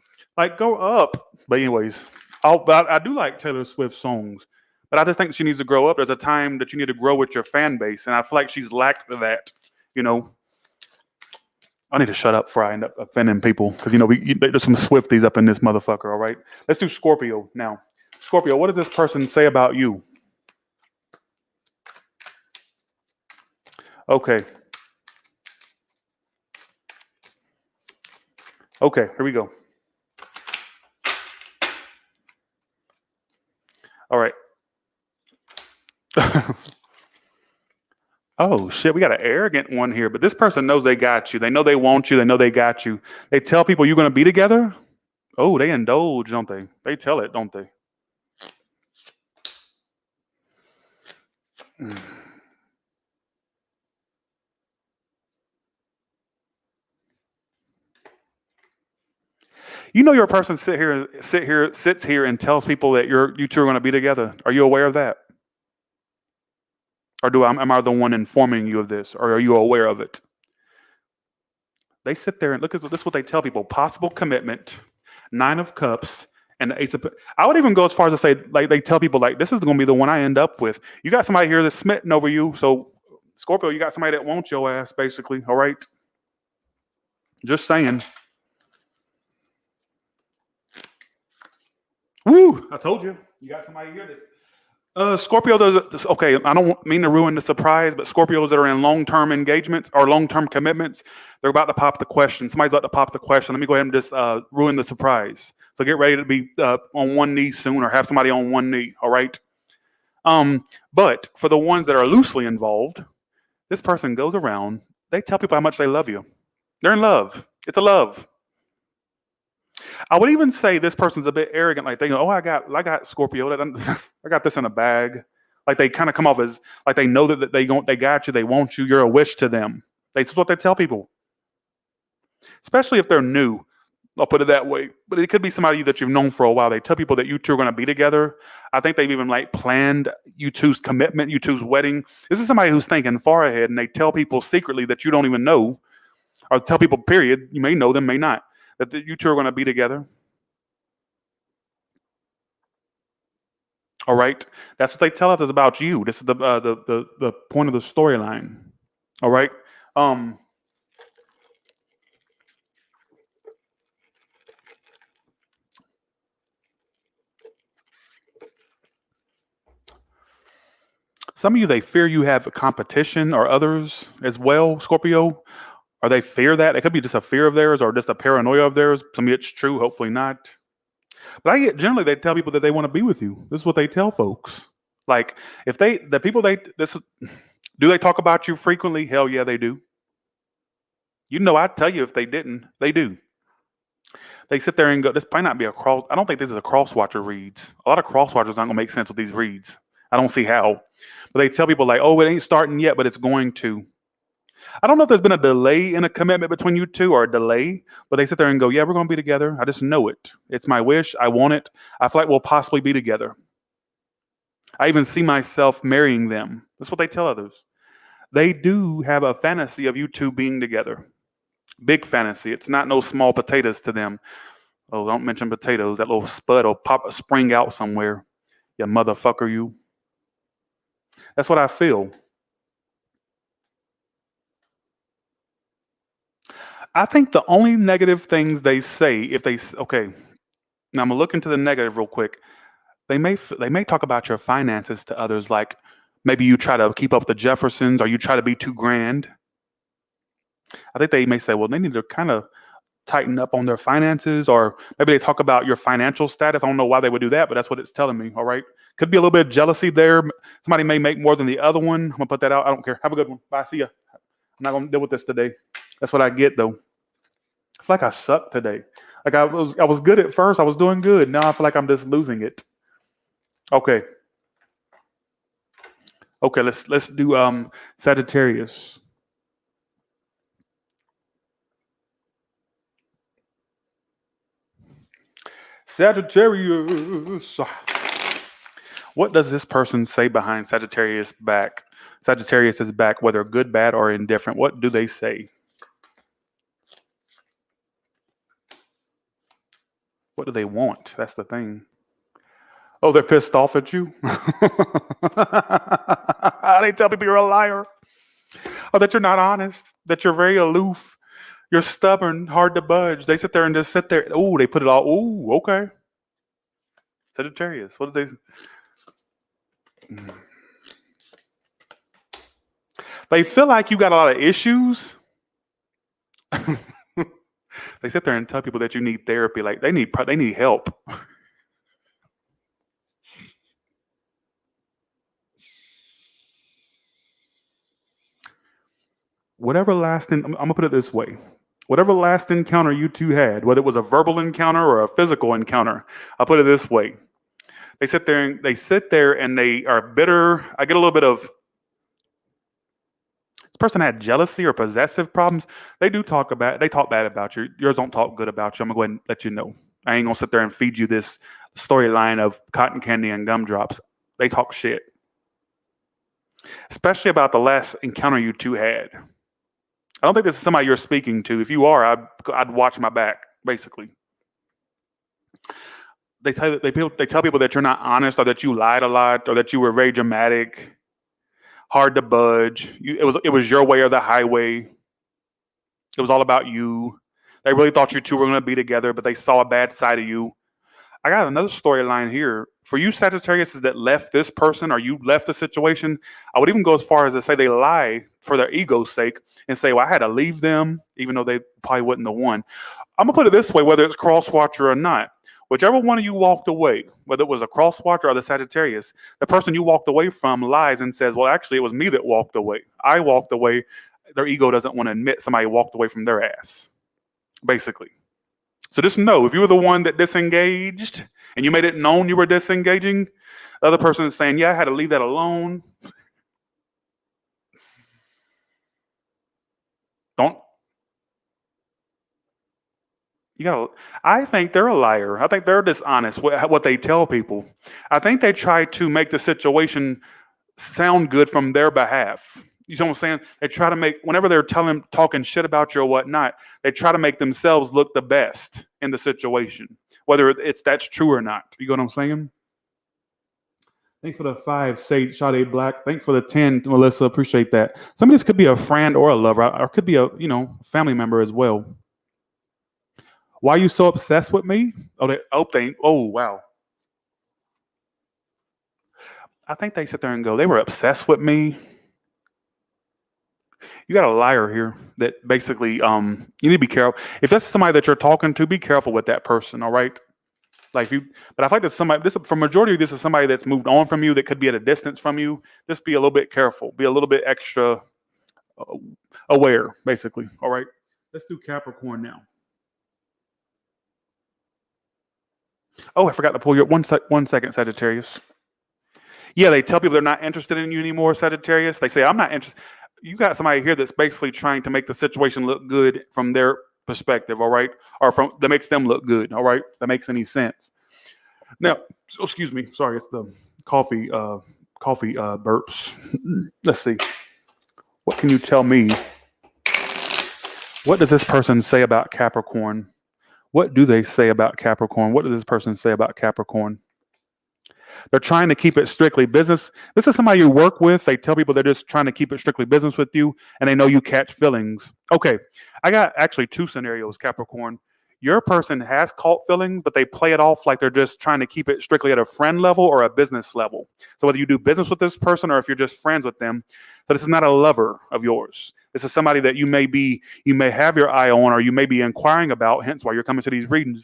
grow up." But anyways, I do like Taylor Swift songs, but I just think she needs to grow up. There's a time that you need to grow with your fan base, and I feel like she's lacked that. I need to shut up before I end up offending people because there's some Swifties up in this motherfucker. All right, let's do Scorpio now. Scorpio, what does this person say about you? Okay. Okay, here we go. All right. Oh, shit, we got an arrogant one here, but this person knows they got you. They know they want you. They know they got you. They tell people you're going to be together. Oh, they indulge, don't they? They tell it, don't they? Your person sits here and tells people that you two are going to be together. Are you aware of that? Or am I the one informing you of this? Or are you aware of it? They sit there and look at this is what they tell people. Possible commitment, 9 of Cups, and the Ace of... I would even go as far as to say, they tell people, this is going to be the one I end up with. You got somebody here that's smitten over you. So, Scorpio, you got somebody that wants your ass, basically. All right? Just saying. Woo! I told you. You got somebody here that's... Scorpio, okay, I don't mean to ruin the surprise, but Scorpios that are in long-term engagements or long-term commitments, they're about to pop the question. Somebody's about to pop the question. Let me go ahead and just ruin the surprise. So get ready to be on one knee soon or have somebody on one knee, all right? But for the ones that are loosely involved, this person goes around, they tell people how much they love you. They're in love. It's a love. I would even say this person's a bit arrogant. Like they go, "Oh, I got Scorpio. I got this in a bag." Like they kind of come off as like they know that they got you. They want you. You're a wish to them. That's what they tell people, especially if they're new. I'll put it that way. But it could be somebody that you've known for a while. They tell people that you two are going to be together. I think they've even like planned you two's commitment, you two's wedding. This is somebody who's thinking far ahead, and they tell people secretly that you don't even know, or tell people, period. You may know them, may not, that you two are going to be together. All right, that's what they tell us about you. This is the point of the storyline. All right. Um, some of you, they fear you have a competition or others as well, Scorpio. Or they fear that. It could be just a fear of theirs or just a paranoia of theirs. Some of it's true, hopefully not. But I get generally they tell people that they want to be with you. This is what they tell folks. Like if they the people they this is do they talk about you frequently? Hell yeah, they do. You know, I'd tell you if they didn't. They do. They sit there and go, this might not be a cross. I don't think this is a crosswatcher reads. A lot of crosswatchers aren't gonna make sense with these reads. I don't see how. But they tell people like, oh, it ain't starting yet, but it's going to. I don't know if there's been a delay in a commitment between you two or a delay, but they sit there and go, yeah, we're going to be together. I just know it. It's my wish. I want it. I feel like we'll possibly be together. I even see myself marrying them. That's what they tell others. They do have a fantasy of you two being together. Big fantasy. It's not no small potatoes to them. Oh, don't mention potatoes. That little spud will spring out somewhere. You motherfucker, you. That's what I feel. I think the only negative things they say, if they okay, now I'm gonna look into the negative real quick. They may talk about your finances to others, like maybe you try to keep up with the Jeffersons or you try to be too grand. I think they may say, well, they need to kind of tighten up on their finances, or maybe they talk about your financial status. I don't know why they would do that, but that's what it's telling me. All right, could be a little bit of jealousy there. Somebody may make more than the other one. I'm gonna put that out. I don't care. Have a good one. Bye. See ya. I'm not gonna deal with this today. That's what I get though. I feel like I suck today. Like I was good at first. I was doing good. Now I feel like I'm just losing it. Okay. Okay, let's do Sagittarius. Sagittarius. What does this person say behind Sagittarius back? Sagittarius' back, whether good, bad, or indifferent. What do they say? What do they want? That's the thing. Oh, they're pissed off at you? They tell people you're a liar. Or that you're not honest, that you're very aloof, you're stubborn, hard to budge. They sit there and just sit there. Oh, they put it all. Oh, okay. Sagittarius. What do they? They feel like you got a lot of issues. They sit there and tell people that you need therapy. Like they need help. Whatever lasting, I'm gonna put it this way. Whatever last encounter you two had, whether it was a verbal encounter or a physical encounter, I'll put it this way. They sit there and they are bitter. I get a little bit of this person had jealousy or possessive problems. They talk bad about you. Yours don't talk good about you. I'm gonna go ahead and let you know. I ain't gonna sit there and feed you this storyline of cotton candy and gumdrops. They talk shit. Especially about the last encounter you two had. I don't think this is somebody you're speaking to. If you are, I'd watch my back, basically. They tell people that you're not honest, or that you lied a lot, or that you were very dramatic, hard to budge. It was your way or the highway. It was all about you. They really thought you two were going to be together, but they saw a bad side of you. I got another storyline here. For you Sagittarius that left this person, or you left the situation, I would even go as far as to say they lie for their ego's sake and say, well, I had to leave them, even though they probably wasn't the one. I'm going to put it this way, whether it's crosswatcher or not. Whichever one of you walked away, whether it was a crosswatcher or the Sagittarius, the person you walked away from lies and says, well, actually, it was me that walked away. I walked away. Their ego doesn't want to admit somebody walked away from their ass, basically. So just know if you were the one that disengaged and you made it known you were disengaging, the other person is saying, yeah, I had to leave that alone. Don't you gotta I think they're a liar. I think they're dishonest what they tell people. I think they try to make the situation sound good from their behalf. You know what I'm saying? They try to make whenever they're talking shit about you or whatnot, they try to make themselves look the best in the situation, whether it's that's true or not. You know what I'm saying? Thanks for the 5, Sage Sade Black. Thanks for the 10, Melissa. Appreciate that. Some of this could be a friend or a lover, or could be a family member as well. Why are you so obsessed with me? Oh wow. I think they sit there and go, they were obsessed with me. You got a liar here that basically you need to be careful. If that's somebody that you're talking to, be careful with that person, all right? Like you but I feel like this for majority of this is somebody that's moved on from you that could be at a distance from you. Just be a little bit careful. Be a little bit extra uh, aware, basically. All right. Let's do Capricorn now. Oh, I forgot to pull your 1 second, Sagittarius. Yeah, they tell people they're not interested in you anymore, Sagittarius. They say, I'm not interested. You got somebody here that's basically trying to make the situation look good from their perspective, all right? Or from that makes them look good, all right? That makes any sense. Now, excuse me, sorry, it's the coffee burps. Let's see. What can you tell me? What does this person say about Capricorn? What do they say about Capricorn? What does this person say about Capricorn? They're trying to keep it strictly business. This is somebody you work with. They tell people they're just trying to keep it strictly business with you, and they know you catch feelings. Okay, I got actually 2 scenarios, Capricorn. Your person has caught feelings, but they play it off like they're just trying to keep it strictly at a friend level or a business level. So whether you do business with this person or if you're just friends with them, but this is not a lover of yours. This is somebody that you may have your eye on or you may be inquiring about, hence why you're coming to these readings.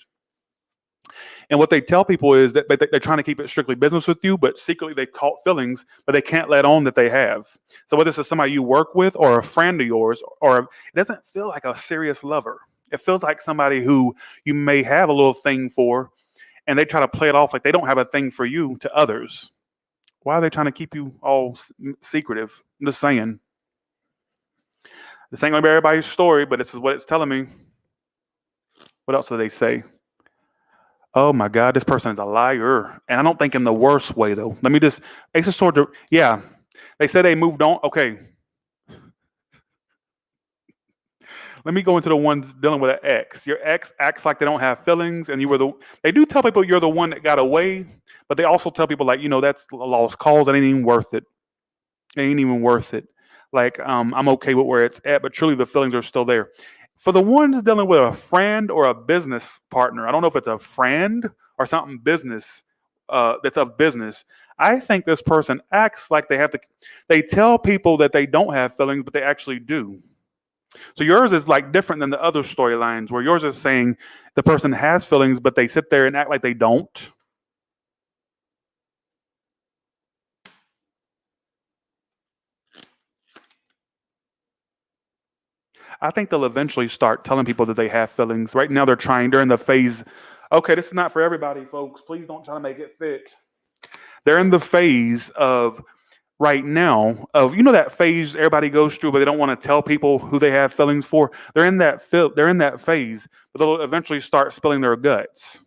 And what they tell people is that they're trying to keep it strictly business with you, but secretly they caught feelings, but they can't let on that they have. So whether this is somebody you work with or a friend of yours, or it doesn't feel like a serious lover. It feels like somebody who you may have a little thing for, and they try to play it off like they don't have a thing for you to others. Why are they trying to keep you all secretive? I'm just saying. This ain't gonna be everybody's story, but this is what it's telling me. What else do they say? Oh my God, this person is a liar. And I don't think in the worst way, though. Let me just, Ace of Swords, yeah. They said they moved on. Okay. Let me go into the ones dealing with an ex. Your ex acts like they don't have feelings, and they do tell people you're the one that got away, but they also tell people, like, that's a lost cause. It ain't even worth it. It ain't even worth it. Like, I'm okay with where it's at, but truly the feelings are still there. For the ones dealing with a friend or a business partner, I don't know if it's a friend or something business that's of business. I think this person acts like they tell people that they don't have feelings, but they actually do. So yours is like different than the other storylines where yours is saying the person has feelings, but they sit there and act like they don't. I think they'll eventually start telling people that they have feelings. Right now, they're in the phase. Okay, this is not for everybody, folks. Please don't try to make it fit. They're in the phase of right now of that phase everybody goes through, but they don't want to tell people who they have feelings for. They're in that phase, but they'll eventually start spilling their guts.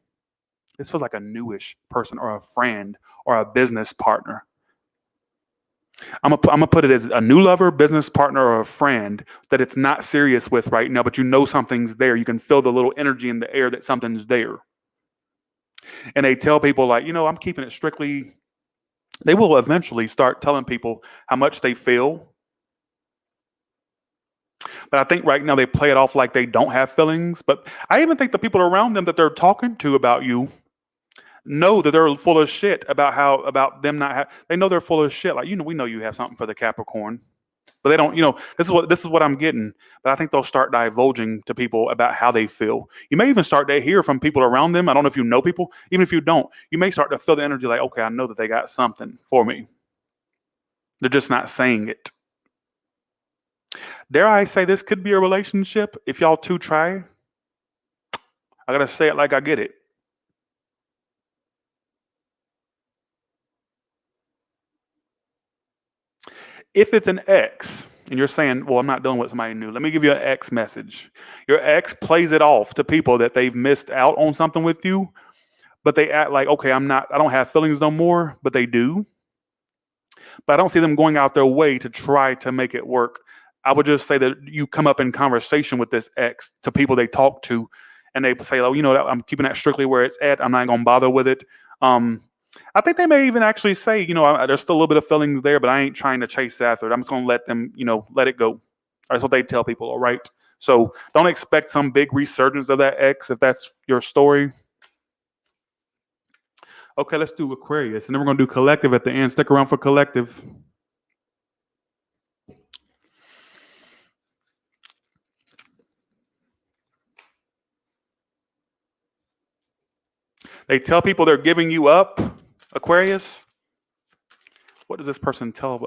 This feels like a newish person or a friend or a business partner. I'm gonna put it as a new lover, business partner, or a friend that it's not serious with right now, but something's there. You can feel the little energy in the air that something's there. And they tell people like, I'm keeping it strictly. They will eventually start telling people how much they feel. But I think right now they play it off like they don't have feelings. But I even think the people around them that they're talking to about you know that they're full of shit about them not have. They know they're full of shit. Like, we know you have something for the Capricorn, but they don't. This is what I'm getting. But I think they'll start divulging to people about how they feel. You may even start to hear from people around them. I don't know if you know people. Even if you don't, you may start to feel the energy. Like, okay, I know that they got something for me. They're just not saying it. Dare I say this could be a relationship if y'all two try? I gotta say it like I get it. If it's an ex and you're saying, well, I'm not dealing with somebody new, let me give you an ex message. Your ex plays it off to people that they've missed out on something with you, but they act like, okay, I don't have feelings no more, but they do. But I don't see them going out their way to try to make it work. I would just say that you come up in conversation with this ex to people they talk to, and they say, "Oh, I'm keeping that strictly where it's at. I'm not going to bother with it." Um, I think they may even actually say, there's still a little bit of feelings there, but I ain't trying to chase after it. I'm just going to let them, let it go. That's what they tell people. All right. So don't expect some big resurgence of that ex if that's your story. Okay, let's do Aquarius, and then we're going to do collective at the end. Stick around for collective. They tell people they're giving you up, Aquarius. What does this person tell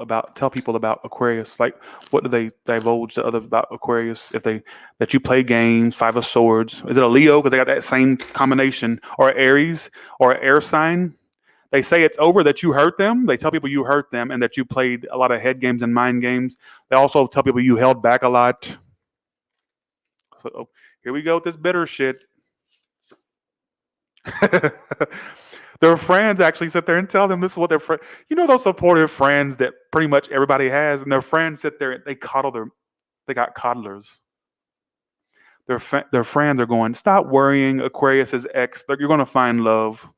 people about Aquarius? Like, what do they divulge to others about Aquarius? That you play games, Five of Swords. Is it a Leo because they got that same combination, or Aries, or an air sign? They say it's over, that you hurt them. They tell people you hurt them and that you played a lot of head games and mind games. They also tell people you held back a lot. So here we go with this bitter shit. Their friends actually sit there and tell them this is what their friend, those supportive friends that pretty much everybody has, and their friends sit there and they got coddlers. Their friends are going, stop worrying, Aquarius's ex. You're going to find love.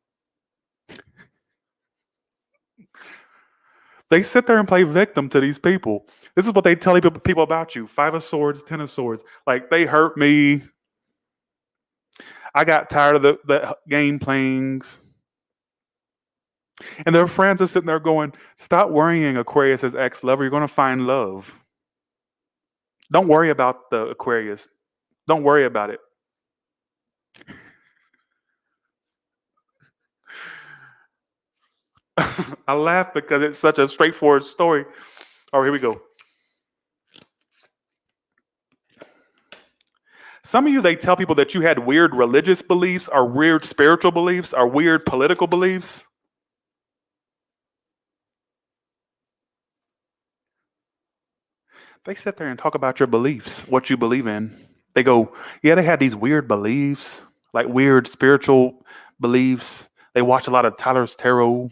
They sit there and play victim to these people. This is what they tell people about you. Five of Swords, Ten of Swords. Like, they hurt me. I got tired of the game playings. And their friends are sitting there going, stop worrying, Aquarius's ex-lover. You're going to find love. Don't worry about the Aquarius. Don't worry about it. I laugh because it's such a straightforward story. All right, here we go. Some of you, they tell people that you had weird religious beliefs, or weird spiritual beliefs, or weird political beliefs. They sit there and talk about your beliefs, what you believe in. They go, yeah, they had these weird beliefs, like weird spiritual beliefs. They watch a lot of Tyler's Tarot.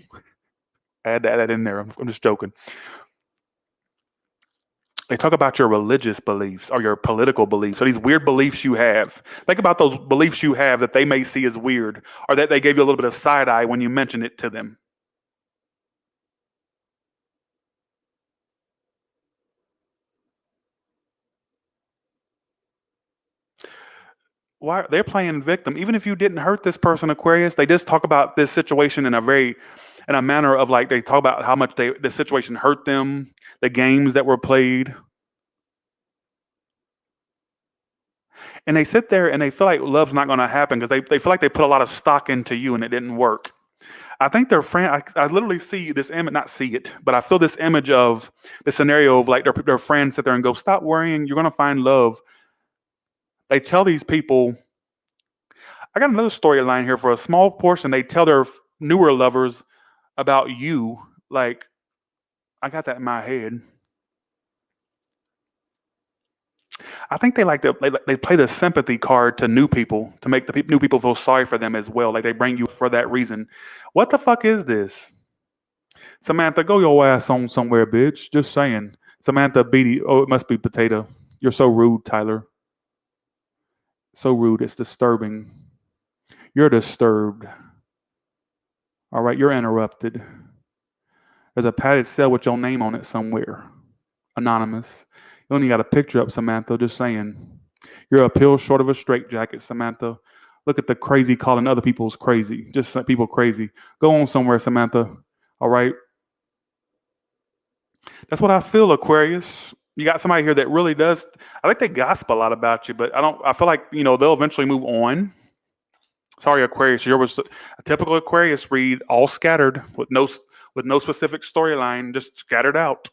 Add that in there. I'm just joking. They talk about your religious beliefs or your political beliefs, or these weird beliefs you have. Think about those beliefs you have that they may see as weird, or that they gave you a little bit of side eye when you mention it to them. Why they're playing victim? Even if you didn't hurt this person, Aquarius, they just talk about this situation in a manner of, like, they talk about how much the situation hurt them, the games that were played. And they sit there and they feel like love's not going to happen because they feel like they put a lot of stock into you and it didn't work. I think their friend, I literally see this image, not see it, but I feel this image of the scenario of, like, their friends sit there and go, stop worrying, you're going to find love. They tell these people, I got another storyline here. For a small portion, they tell their newer lovers about you. Like, I got that in my head. I think they play the sympathy card to new people to make the new people feel sorry for them as well. Like, they bring you for that reason. What the fuck is this? Samantha, go your ass on somewhere, bitch. Just saying. Samantha Beatty. Oh, it must be Potato. You're so rude, Tyler. So rude. It's disturbing. You're disturbed. All right, you're interrupted. There's a padded cell with your name on it somewhere. Anonymous. You only got a picture up, Samantha. Just saying. You're a pill short of a straitjacket, Samantha. Look at the crazy calling other people's crazy. Just people crazy. Go on somewhere, Samantha. All right. That's what I feel, Aquarius. You got somebody here that really does. I think they gossip a lot about you, but I don't. I feel like they'll eventually move on. Sorry, Aquarius. Yours was a typical Aquarius read, all scattered with no specific storyline, just scattered out.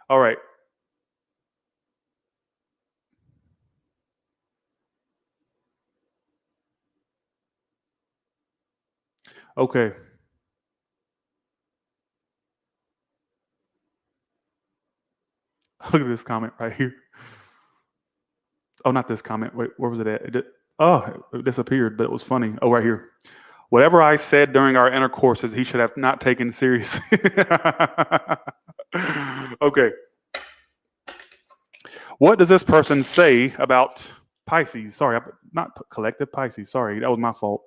All right. Okay. Look at this comment right here. Oh, not this comment. Wait, where was it at? It disappeared, but it was funny. Oh, right here. Whatever I said during our intercourses, he should have not taken seriously. Okay. What does this person say about Pisces? Sorry, not collective Pisces. Sorry, that was my fault.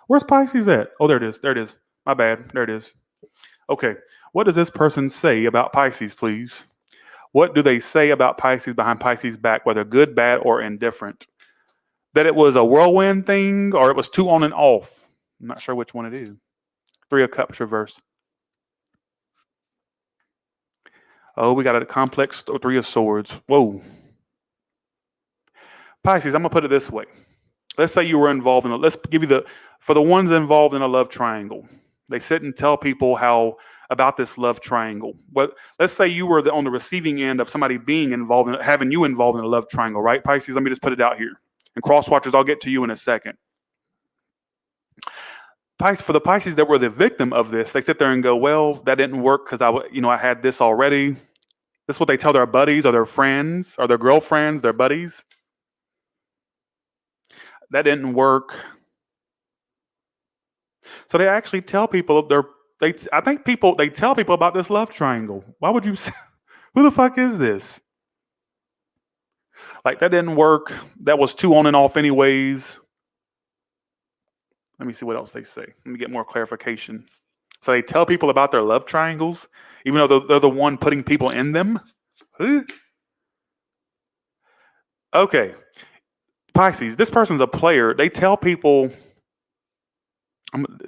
Where's Pisces at? Oh, there it is. There it is. My bad. There it is. Okay. What does this person say about Pisces, please? What do they say about Pisces behind Pisces' back, whether good, bad, or indifferent? That it was a whirlwind thing or it was too on and off? I'm not sure which one it is. Three of Cups reverse. Oh, we got a complex Three of Swords. Whoa. Pisces, I'm going to put it this way. Let's say you were involved in let's give you for the ones involved in a love triangle. They sit and tell people about this love triangle. But let's say you were on the receiving end of somebody being involved in having you involved in a love triangle, right? Pisces, let me just put it out here. And cross watchers, I'll get to you in a second. For the Pisces that were the victim of this, they sit there and go, well, that didn't work because I had this already. This is what they tell their buddies or their friends or their girlfriends, their buddies. That didn't work. So they actually tell people they tell people about this love triangle. Why would you say, who the fuck is this? Like, that didn't work. That was too on and off anyways. Let me see what else they say. Let me get more clarification. So they tell people about their love triangles, even though they're the one putting people in them. Huh? Okay. Pisces, this person's a player. They tell people,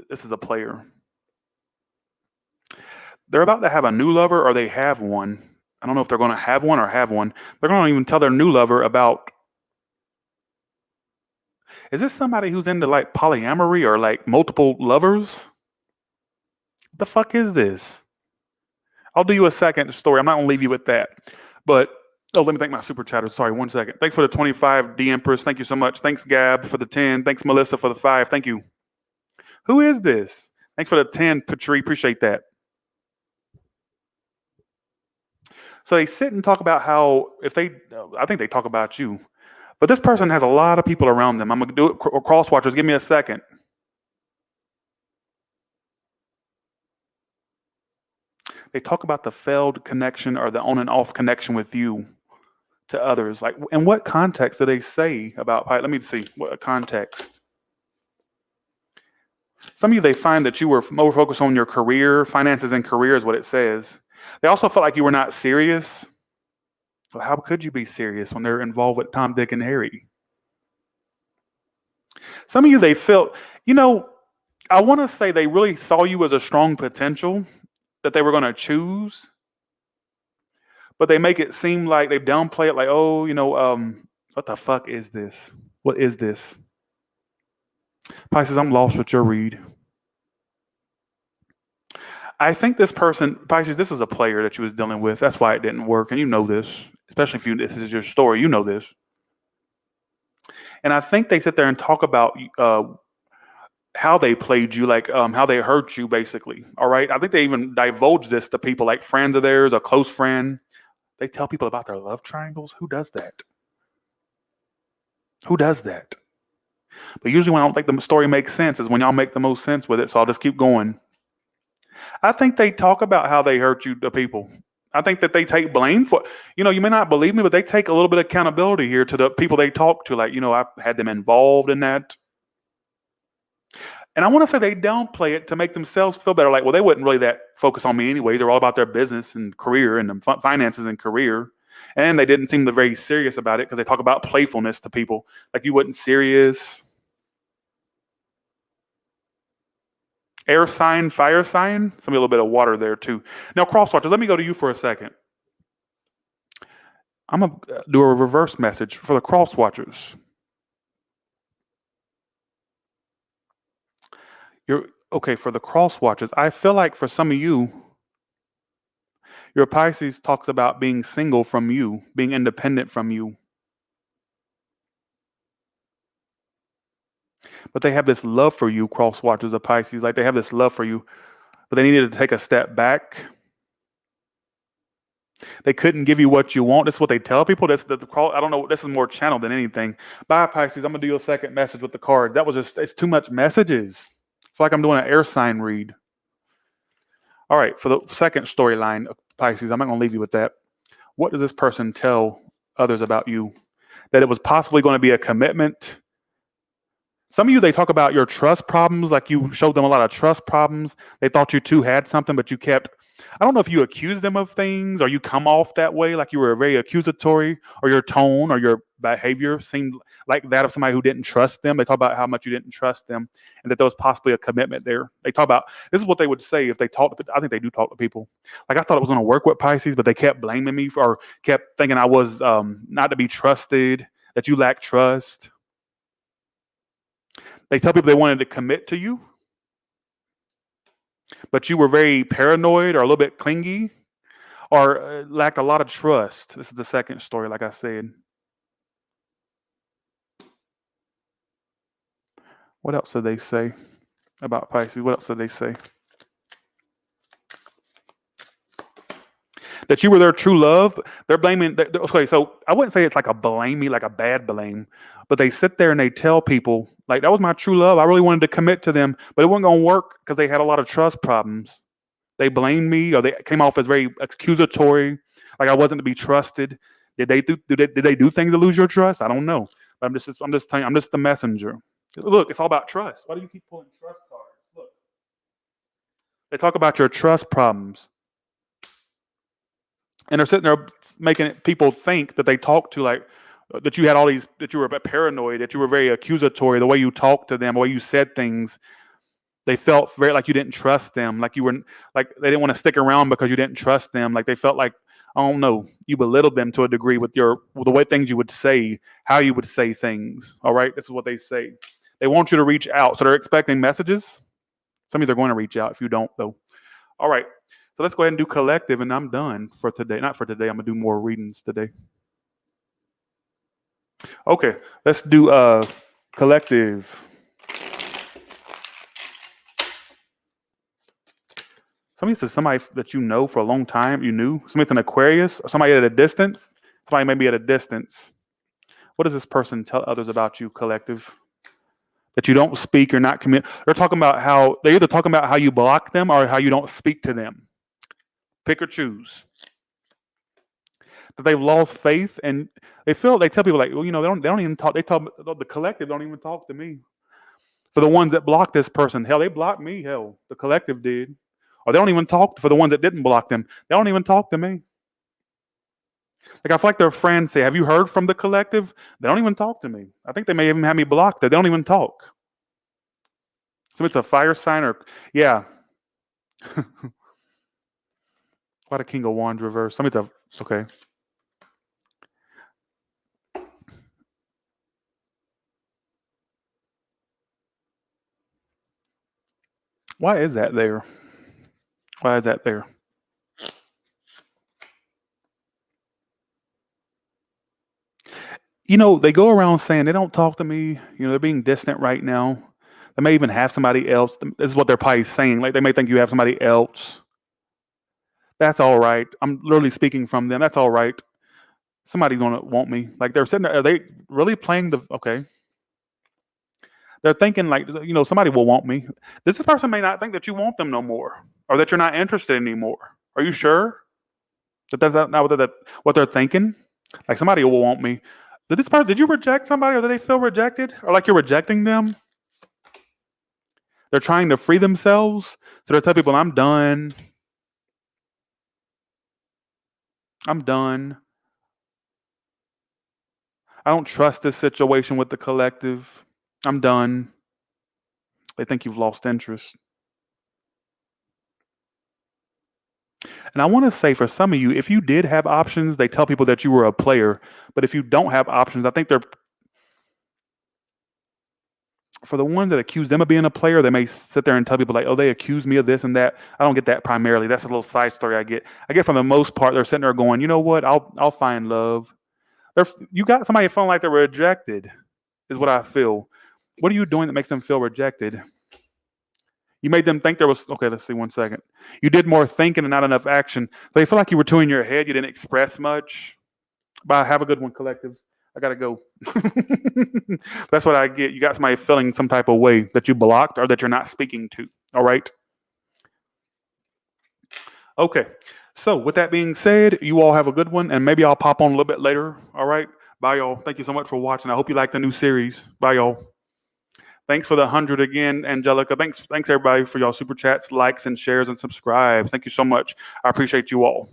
this is a player. They're about to have a new lover or they have one. I don't know if they're going to have one or have one. They're going to even tell their new lover about. Is this somebody who's into like polyamory or like multiple lovers? What the fuck is this? I'll do you a second story. I'm not going to leave you with that. But, let me thank my super chatters. Sorry, 1 second. Thanks for the 25 D Empress. Thank you so much. Thanks, Gab, for the 10. Thanks, Melissa, for the 5. Thank you. Who is this? Thanks for the 10, Patri. Appreciate that. So they sit and talk about how I think they talk about you. But this person has a lot of people around them. I'm going to do it. Cross watchers, give me a second. They talk about the failed connection or the on and off connection with you to others. Like, in what context do they say about, let me see, what context? Some of you, they find that you were more focused on your career, finances and career is what it says. They also felt like you were not serious. Well, how could you be serious when they're involved with Tom, Dick, and Harry? Some of you, they felt, I want to say they really saw you as a strong potential that they were going to choose. But they make it seem like they downplay it like, oh, what the fuck is this? What is this? Pisces, I'm lost with your read. I think this person, Pisces, this is a player that you was dealing with. That's why it didn't work. And you know this, especially if this is your story, you know this. And I think they sit there and talk about how they played you, like how they hurt you, basically. All right. I think they even divulge this to people like friends of theirs, a close friend. They tell people about their love triangles. Who does that? Who does that? But usually when I don't think the story makes sense is when y'all make the most sense with it. So I'll just keep going. I think they talk about how they hurt you to people. I think that they take blame for, you may not believe me, but they take a little bit of accountability here to the people they talk to. Like, I had them involved in that. And I want to say they downplay it to make themselves feel better. Like, well, they wouldn't really that focus on me anyway. They're all about their business and career and finances and career. And they didn't seem very serious about it because they talk about playfulness to people. Like, you wasn't serious. Air sign, fire sign. Some a little bit of water there too. Now, cross watchers, let me go to you for a second. I'm going to do a reverse message for the cross watchers. For the cross watchers, I feel like for some of you, your Pisces talks about being single from you, being independent from you. but they have this love for you, cross watchers of Pisces. Like they have this love for you, but they needed to take a step back. They couldn't give you what you want. This is what they tell people. I don't know. This is more channel than anything. Bye, Pisces. I'm gonna do your second message with the card. It's too much messages. It's like I'm doing an air sign read. All right, for the second storyline, Pisces, I'm not gonna leave you with that. What does this person tell others about you? That it was possibly going to be a commitment. Some of you, they talk about your trust problems, like you showed them a lot of trust problems. They thought you two had something, but you kept. I don't know if you accuse them of things or you come off that way, like you were very accusatory, or your tone or your behavior seemed like that of somebody who didn't trust them. They talk about how much you didn't trust them and that there was possibly a commitment there. They talk about, this is what they would say if they talk to, I think they do talk to people. Like I thought it was going to work with Pisces, but they kept blaming me or kept thinking I was not to be trusted, that you lack trust. They tell people they wanted to commit to you, but you were very paranoid or a little bit clingy or lacked a lot of trust. This is the second story, like I said. What else did they say about Pisces? What else did they say? That you were their true love. They're blaming. Okay, so I wouldn't say it's like a blame me, like a bad blame, but they sit there and they tell people, like, that was my true love. I really wanted to commit to them, but it wasn't going to work because they had a lot of trust problems. They blamed me, or they came off as very accusatory, like I wasn't to be trusted. Did they do things to lose your trust? I don't know. But I'm just telling you, I'm just the messenger. Look, it's all about trust. Why do you keep pulling trust cards? Look. They talk about your trust problems. And they're sitting there making people think that they talk to, like, that you had all these, that you were paranoid, that you were very accusatory, the way you talked to them, the way you said things. They felt very like you didn't trust them, like you were, like they didn't want to stick around because you didn't trust them. Like they felt like, I don't know, you belittled them to a degree with the way things you would say, how you would say things. All right, this is what they say. They want you to reach out, so they're expecting messages. Some of you are going to reach out. If you don't, though. All right, so let's go ahead and do collective, and I'm done for today. Not for today. I'm gonna do more readings today. Okay, let's do collective. Somebody says somebody that you know for a long time, you knew. Somebody's an Aquarius, or somebody at a distance. Somebody may be at a distance. What does this person tell others about you, collective? That you don't speak, you're not committed. They're either talking about how you block them or how you don't speak to them. Pick or choose. That they've lost faith, and they tell people like, well, they don't even talk. They tell the collective don't even talk to me. For the ones that blocked this person, hell, they blocked me. Hell, the collective did. Or they don't even talk for the ones that didn't block them. They don't even talk to me. Like I feel like their friends say, have you heard from the collective? They don't even talk to me. I think they may even have me blocked. They don't even talk. So it's a fire sign or, yeah. Why the King of Wands reverse? Okay. Why is that there? Why is that there? They go around saying they don't talk to me. They're being distant right now. They may even have somebody else. This is what they're probably saying. Like they may think you have somebody else. That's all right. I'm literally speaking from them. That's all right. Somebody's gonna want me. Like they're sitting there. Are they really playing okay? They're thinking like, somebody will want me. This person may not think that you want them no more, or that you're not interested anymore. Are you sure that that's not what they're thinking? Like somebody will want me. Did you reject somebody, or do they feel rejected, or like you're rejecting them? They're trying to free themselves, so they're telling people, "I'm done. I'm done. I don't trust this situation with the collective. I'm done." They think you've lost interest. And I want to say for some of you, if you did have options, they tell people that you were a player. But if you don't have options, I think for the ones that accuse them of being a player, they may sit there and tell people like, oh, they accuse me of this and that. I don't get that primarily. That's a little side story I get. I get for the most part, they're sitting there going, you know what? I'll find love. You got somebody feeling like they're rejected, is what I feel. What are you doing that makes them feel rejected? You made them think there was, okay, let's see 1 second. You did more thinking and not enough action. They feel like you were too in your head. You didn't express much. Bye. Have a good one, collective. I got to go. That's what I get. You got somebody feeling some type of way that you blocked or that you're not speaking to. All right. Okay. So with that being said, you all have a good one. And maybe I'll pop on a little bit later. All right. Bye, y'all. Thank you so much for watching. I hope you like the new series. Bye, y'all. Thanks for the 100 again, Angelica. Thanks everybody for y'all super chats, likes, and shares and subscribes. Thank you so much. I appreciate you all.